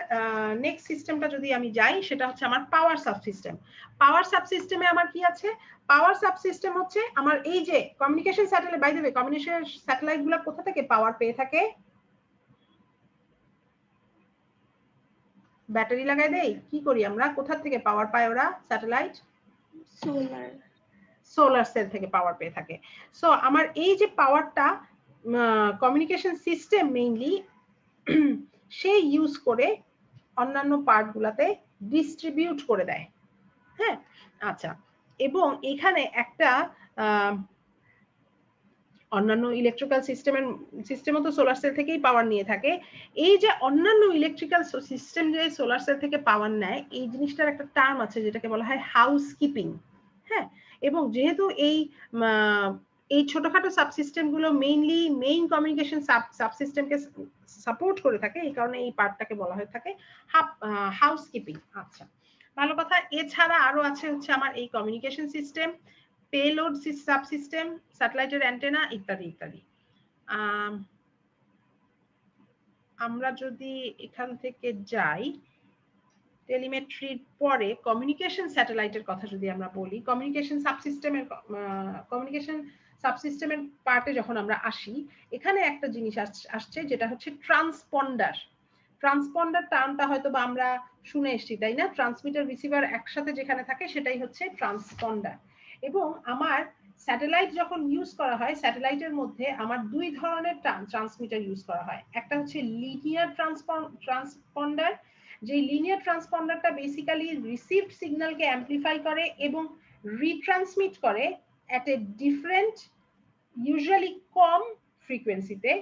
নেক্সট সিস্টেমটা যদি আমি যাই, সেটা হচ্ছে আমার পাওয়ার সাবসিস্টেম। পাওয়ার সাবসিস্টেমে আমার কি আছে? পাওয়ার সাবসিস্টেম হচ্ছে আমার এই যে communication satellite, by the way communication satellite গুলো কোথা থেকে পাওয়ার পেয়ে থাকে? ব্যাটারি লাগাই দেই, কি করি আমরা, কোথা থেকে পাওয়ার পায় ওরা স্যাটেলাইট? সোলার সেল থেকে পাওয়ার পেয়ে থাকে। সো আমার এই যে পাওয়ারটা কমিউনিকেশন সিস্টেম মেইনলি সে ইউজ করে অন্যান্য পার্ট গুলাতে ডিস্ট্রিবিউট করে দেয়। হ্যাঁ, আচ্ছা, এবং এখানে একটা অন্যান্য ইলেকট্রিক্যাল সিস্টেমও তো সোলার সেল থেকেই পাওয়ার নিয়ে থাকে। এই যে অন্যান্য ইলেকট্রিক্যাল সিস্টেম যে সোলার সেল থেকে পাওয়ার নেয়, এই জিনিসটার একটা টার্ম আছে যেটাকে বলা হয় হাউস কিপিং। হ্যাঁ, এবং যেহেতু এই ছোটখাটো সাবসিস্টেম গুলো মেইনলি মেইন কমিউনিকেশন সাবসিস্টেমকে সাপোর্ট করে থাকে, এই কারণে এই পার্টটাকে বলা হয়ে থাকে হাউস কিপিং। আচ্ছা, ভালো কথা। এছাড়া আরো আছে হচ্ছে আমার এই কমিউনিকেশন সিস্টেম, পেলোড সাবসিস্টেম, স্যাটেলাইটের অ্যান্টেনা ইত্যাদি ইত্যাদি। আমরা যদি এখান থেকে যাই, টেলিমেট্রির পরে কমিউনিকেশন স্যাটেলাইটের কথা যদি আমরা বলি, কমিউনিকেশন সাবসিস্টেমের পার্টে যখন আমরা আসি, এখানে একটা জিনিস আসছে যেটা হচ্ছে ট্রান্সপন্ডার। ট্রান্সপন্ডার টার্মটা হয়তো বা আমরা শুনে এসেছি, তাই না? ট্রান্সমিটার রিসিভার একসাথে যেখানে থাকে সেটাই হচ্ছে ট্রান্সপন্ডার। এবং আমার স্যাটেলাইট যখন ইউজ করা হয়, স্যাটেলাইটের মধ্যে আমার দুই ধরনের ট্রান্সমিটার ইউজ করা হয়। একটা হচ্ছে লিনিয়ার ট্রান্সপন্ডার, যে লিনিয়ার ট্রান্সপন্ডারটা বেসিক্যালি রিসিভড সিগন্যালকে অ্যাম্পলিফাই করে এবং রিট্রান্সমিট করে এট এ ডিফারেন্ট, ইউজুয়ালি কম ফ্রিকোয়েন্সিতে।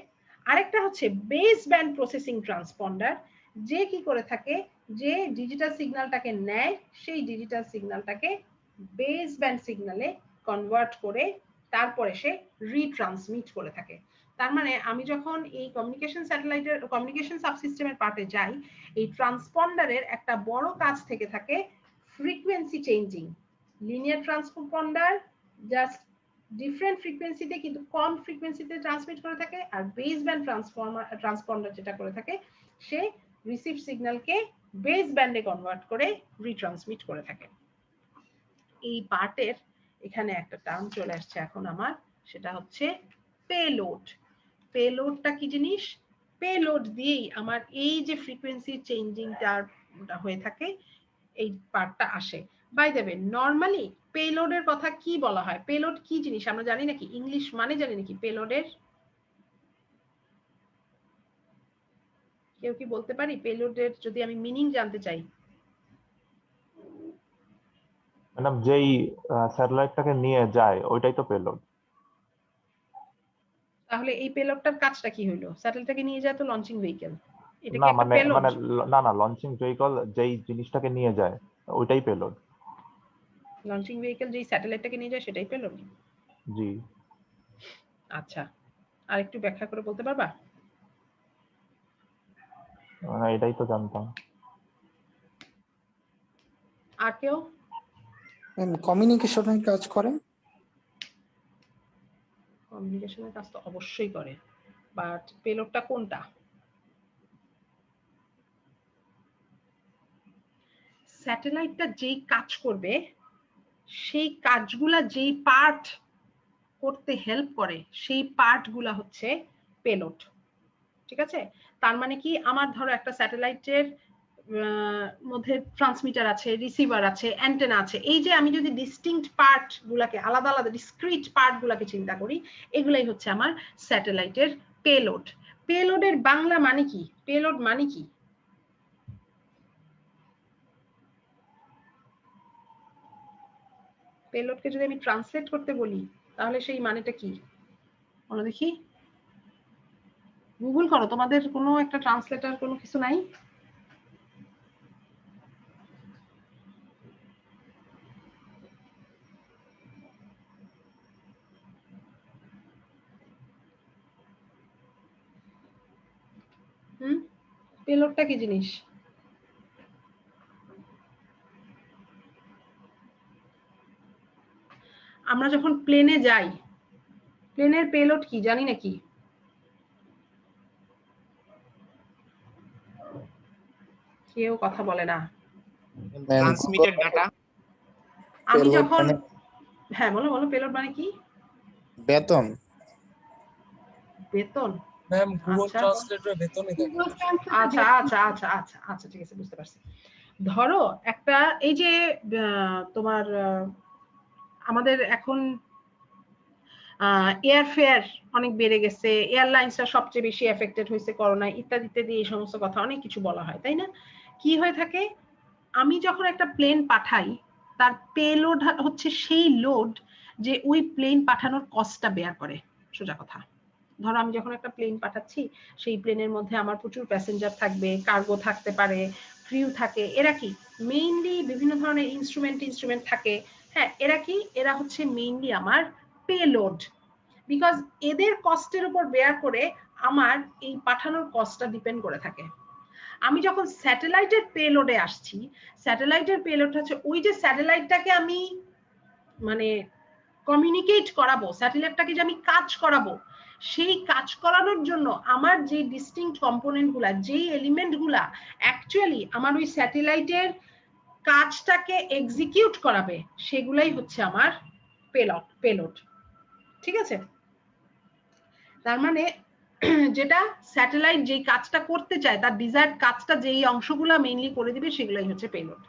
আরেকটা হচ্ছে বেস ব্যান্ড প্রসেসিং ট্রান্সপন্ডার, যে কি করে থাকে, যে ডিজিটাল সিগন্যালটাকে নেয়, সেই ডিজিটাল সিগন্যালটাকে বেস ব্যান্ড সিগন্যালে কনভার্ট করে তারপরে সে রিট্রান্সমিট করে থাকে। তার মানে আমি যখন এই কমিউনিকেশন সাবসিস্টেমের পার্টে যাই, এই ট্রান্সপন্ডারের একটা বড় কাজ থেকে থাকে frequency changing. Linear transponder just different ফ্রিকোয়েন্সিতে কিন্তু কম ফ্রিকোয়েন্সিতে ট্রান্সমিট করে থাকে, আর বেস ব্যান্ড ট্রান্সপন্ডার যেটা করে থাকে, সে রিসিভ সিগন্যালকে বেস ব্যান্ডে কনভার্ট করে রিট্রান্সমিট করে থাকে। এই পার্টের এখানে একটা টার্ম চলে আসছে এখন আমার, সেটা হচ্ছে পেলোড। পেলোডটা কি জিনিস? পেলোড দিয়েই আমার এই যে ফ্রিকোয়েন্সি চেঞ্জিংটা হয়ে থাকে এই পার্টটা আসে। বাই দ্য ওয়ে, নরমালি পেলোডের কথা কি বলা হয়? পেলোড কি জিনিস আমরা জানি নাকি? ইংলিশ মানে জানি নাকি পেলোডের? কেউ কি বলতে পারি পেলোডের যদি আমি মিনিং জানতে চাই? ম্যাডাম যেই স্যাটেলাইটটাকে নিয়ে যায় ওইটাই তো পেলোড। তাহলে এই পেলোডটার কাজটা কি হলো? স্যাটেলাইটটাকে নিয়ে যায় তো লঞ্চিং ভেহিকল, এটা কি না একটা মানে পেলোড? মানে না লঞ্চিং ভেহিকল যেই জিনিসটাকে নিয়ে যায় ওইটাই পেলোড। লঞ্চিং ভেহিকল যেই স্যাটেলাইটটাকে নিয়ে যায় সেটাই পেলোড? জি। আচ্ছা, আর একটু ব্যাখ্যা করে বলতে পারবা? এটাই তো জানতাম। আর কেউ? কমিউনিকেশনের কাজ করে। কমিউনিকেশনের কাজ তো অবশ্যই করে, বাট পেলোডটা কোনটা? স্যাটেলাইটটা যেই কাজ করবে সেই কাজগুলা যেই পার্ট করতে হেল্প করে সেই পার্টগুলা হচ্ছে পেলোড। ঠিক আছে? তার মানে কি, আমার ধরো একটা স্যাটেলাইটের মধ্যে ট্রান্সমিটার আছে, রিসিভার আছে, অ্যান্টেনা আছে। এই যে আমি যদি ডিস্টিংক্ট পার্ট গুলাকে, আলাদা আলাদা ডিসক্রিট পার্ট গুলাকে চিন্তা করি, এগুলাই হচ্ছে আমার স্যাটেলাইটের পেলোড। পেলোডের বাংলা মানে কি? পেলোড মানে কি? পেলোডকে যদি আমি ট্রান্সলেট করতে বলি তাহলে সেই মানেটা কি বলো দেখি? গুগল করো, তোমাদের কোনো একটা ট্রান্সলেটর কোনো কিছু নাই? পেলোডটা কি জিনিস? আমরা যখন প্লেনে যাই, প্লেনের পেলোড কি জানি নাকি? কেউ কথা বলে না। Transmitted data. আমি যখন, হ্যাঁ বলো বলো, পেলোড মানে কি? বেতন। বেতন? ম্যাম গুগল ট্রান্সলেটরে বেতনই দেখো। আচ্ছা আচ্ছা আচ্ছা আচ্ছা আচ্ছা, ঠিক আছে, বুঝতে পারছি। ধরো একটা, এই যে তোমার আমাদের এখন এয়ারফেয়ার অনেক বেড়ে গেছে, এয়ারলাইন্সটা সবচেয়ে বেশি এফেক্টেড হয়েছে করোনায়, ইত্যাদি ইত্যাদি, এই সমস্ত কথা অনেক কিছু বলা হয়, তাই না? কি হয়ে থাকে, আমি যখন একটা প্লেন পাঠাই তার পেলোড হচ্ছে সেই লোড যে ওই প্লেন পাঠানোর কস্টটা বেয়ার করে। সোজা কথা, ধরো আমি যখন একটা প্লেন পাঠাচ্ছি, সেই প্লেনের মধ্যে আমার প্রচুর প্যাসেঞ্জার থাকবে, কার্গো থাকতে পারে, ক্রিউ থাকে। এরা কি মেইনলি বিভিন্ন ধরনের ইনস্ট্রুমেন্ট থাকে। হ্যাঁ, এরা হচ্ছে মেইনলি আমার পেলোড, বিকজ এদের কস্টের উপর বেয়ার করে আমার এই পাঠানোর কস্টটা ডিপেন্ড করে থাকে। আমি যখন স্যাটেলাইটের পেলোডে আসছি, স্যাটেলাইটের পেলোড হচ্ছে ওই যে স্যাটেলাইটটাকে আমি মানে কমিউনিকেট করাবো, স্যাটেলাইটটাকে যে আমি কাজ করাবো, সেই কাজ করানোর জন্য আমার যে ডিস্টিংক্ট কম্পোনেন্ট গুলা, যেই এলিমেন্ট গুলা অ্যাকচুয়ালি আমার ওই স্যাটেলাইটের কাজটাকে এক্সিকিউট করাবে, সেগুলাই হচ্ছে আমার পেলোড। ঠিক আছে? তার মানে যেটা স্যাটেলাইট যেই কাজটা করতে চায়, তার ডিজায়ার্ড কাজটা যেই অংশগুলা মেইনলি করে দিবে, সেগুলাই হচ্ছে পেলোড।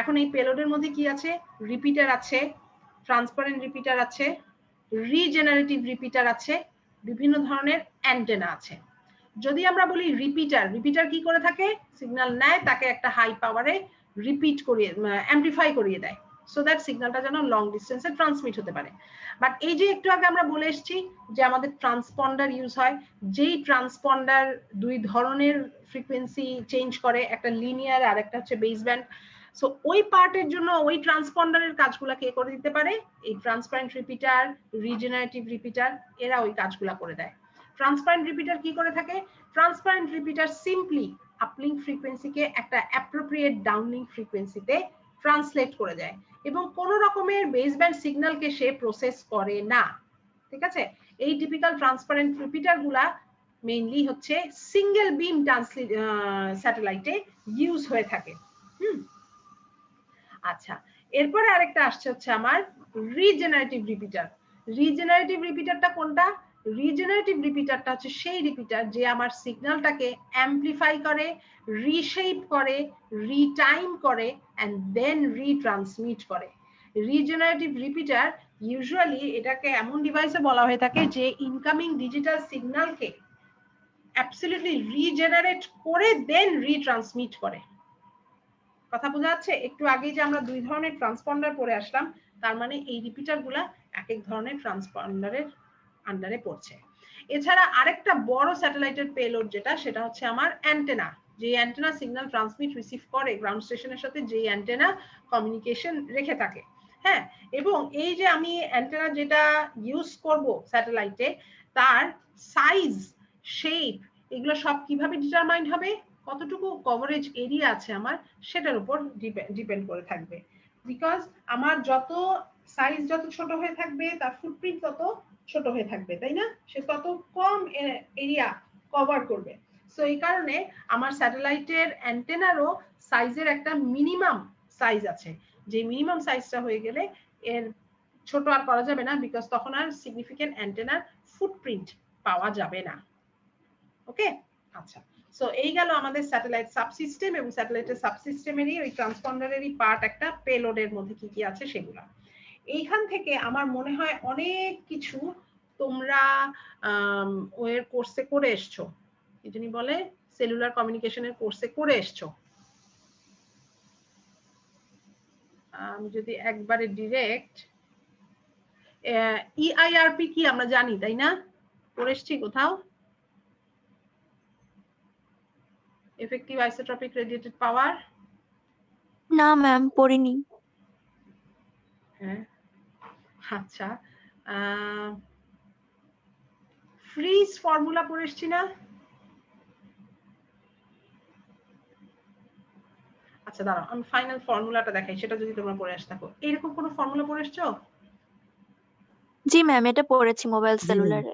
এখন এই পেলোডের মধ্যে কি আছে? রিপিটার আছে, ট্রান্সপারেন্ট রিপিটার আছে, রিজেনারেটিভ রিপিটার আছে, বিভিন্ন ধরনের অ্যান্টেনা আছে। যদি আমরা বলি রিপিটার কি করে থাকে? সিগন্যাল নেয়, তাকে একটা হাই পাওয়ারে রিপিট করিয়ে, অ্যাম্পলিফাই করিয়ে দেয়, সো দ্যাট সিগন্যালটা যেন লং ডিস্টেন্সে ট্রান্সমিট হতে পারে। বাট এই যে একটু আগে আমরা বলে এসেছি যে আমাদের ট্রান্সপন্ডার ইউজ হয়, যেই ট্রান্সপন্ডার দুই ধরনের ফ্রিকোয়েন্সি চেঞ্জ করে, একটা লিনিয়ার আর একটা হচ্ছে বেস ব্যান্ড। সো ওই পার্টের জন্য ওই ট্রান্সপন্ডারের কাজগুলো কে করে দিতে পারে? এই ট্রান্সপারেন্ট রিপিটার, রিজেনারেটিভ রিপিটার, এরা ওই কাজগুলো করে দেয়। ট্রান্সপারেন্ট রিপিটার কি করে থাকে? ট্রান্সপারেন্ট রিপিটার সিম্পলি আপলিঙ্ক ফ্রিকোয়েন্সিকে একটা অ্যাপ্রোপ্রিয়েট ডাউনলিঙ্ক ফ্রিকোয়েন্সিতে ট্রান্সলেট করে দেয়, এবং কোন রকমের বেস ব্যান্ড সিগন্যালকে সে প্রসেস করে না। ঠিক আছে? এই টিপিক্যাল ট্রান্সপারেন্ট রিপিটার গুলা মেইনলি হচ্ছে সিঙ্গেল বিম স্যাটেলাইটে ইউজ হয়ে থাকে। আচ্ছা, এরপরে আরেকটা আসছে হচ্ছে আমার রিজেনারেটিভ রিপিটার। রিজেনারেটিভ রিপিটারটা কোনটা? রিজেনারেটিভ রিপিটারটা হচ্ছে সেই রিপিটার যে আমার সিগন্যালটাকে অ্যাম্পলিফাই করে, রিশেপ করে, রিটাইম করে এন্ড দেন রিট্রান্সমিট করে। রিজেনারেটিভ রিপিটার ইউজুয়ালি এটাকে এমন ডিভাইসে বলা হয়ে থাকে যে ইনকামিং ডিজিটাল সিগন্যালকে অ্যাবসলিউটলি রিজেনারেট করে দেন রিট্রান্সমিট করে। কথা বোঝা যাচ্ছে? একটু আগে যে আমরা দুই ধরনের ট্রান্সপন্ডার পড়ে আসলাম, তার মানে এই রিপিটারগুলা এক এক ধরনের ট্রান্সপন্ডারের আন্ডারে পড়ছে। এছাড়া আরেকটা বড় স্যাটেলাইটের পেলোড যেটা, সেটা হচ্ছে আমার অ্যান্টেনা। যে অ্যান্টেনা সিগন্যাল ট্রান্সমিট রিসিভ করে গ্রাউন্ড স্টেশনের সাথে, যে অ্যান্টেনা কমিউনিকেশন রেখে থাকে। হ্যাঁ, এবং এই যে আমি অ্যান্টেনা যেটা ইউজ করব স্যাটেলাইটে, তার সাইজ, শেপ, এগুলো সব কিভাবে ডিটারমাইন্ড হবে, কতটুকু কভারেজ এরিয়া আছে আমার, সেটার উপর ডিপেন্ড করে থাকবে। বিকজ আমার যত সাইজ যত ছোট হয়ে থাকবে, তার ফুটপ্রিন্ট তত ছোট হয়ে থাকবে, তাই না? সে তত কম এরিয়া কভার করবে। সো এই কারণে আমার স্যাটেলাইটের অ্যান্টেনারও সাইজের একটা মিনিমাম সাইজ আছে, যে মিনিমাম সাইজটা হয়ে গেলে এর ছোট আর করা যাবে না, বিকজ তখন আর সিগনিফিকেন্ট অ্যান্টেনার ফুটপ্রিন্ট পাওয়া যাবে না। ওকে, আচ্ছা। সো এই গেল আমাদের স্যাটেলাইট সাবসিস্টেম, এবং স্যাটেলাইটের সাবসিস্টেমেরই ওই ট্রান্সপন্ডারেরই পার্ট একটা পেলোডের মধ্যে কি কি আছে সেগুলো। এইখান থেকে আমার মনে হয় অনেক কিছু তোমরা ওয়ের কোর্সে করে এসছো, কি জানি বলে, সেলুলার কমিউনিকেশনের কোর্সে করে এসছো। আমি যদি একবারে ডিরেক্ট ইআইআরপি কি আমরা জানি, তাই না? করে এসছি কোথাও? effective isotropic radiated power? না ম্যাম, পড়িনি। হ্যাঁ, আচ্ছা। ফ্রিজ ফর্মুলা পড়েছি না? আচ্ছা দাঁড়াও, আমি ফাইনাল ফর্মুলাটা দেখাই, সেটা যদি তোমরা পড়ে আসতে থাকো। এরকম কোনো ফর্মুলা পড়ে এসছো? জি ম্যাম, এটা পড়েছি মোবাইল সেলুলারে।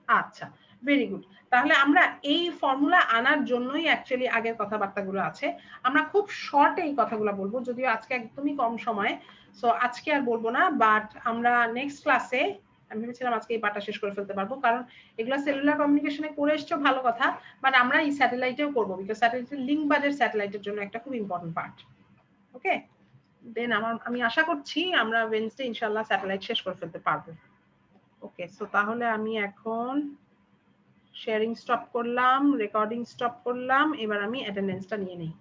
আচ্ছা, ভেরি গুড। তাহলে আমরা এই ফর্মুলা আনার জন্যই অ্যাকচুয়ালি আগের কথাবার্তাগুলো আছে। আমরা খুব শর্টে এই কথাগুলো বলবো, যদিও আজকে একদমই কম সময়, সো আজকে আর বলবো না। বাট আমরা নেক্সট ক্লাসে, আমি ভেবেছিলাম আজকে এই পার্টটা শেষ করে ফেলতে পারবো, কারণ এগুলো সেলুলার কমিউনিকেশনে করে এসছো, ভালো কথা, বাট আমরা এই স্যাটেলাইটেও করবো, বিকজ স্যাটেলাইটের লিঙ্ক বাজের স্যাটেলাইটের জন্য একটা খুব ইম্পর্টেন্ট পার্ট। ওকে, দেন আমি আশা করছি আমরা ওয়েডনেসডে ইনশাআল্লাহ স্যাটেলাইট শেষ করে ফেলতে পারবো। ওকে, সো তাহলে আমি এখন শেয়ারিং স্টপ করলাম, রেকর্ডিং স্টপ করলাম, এবার আমি অ্যাটেন্ডেন্সটা নিয়ে নেই।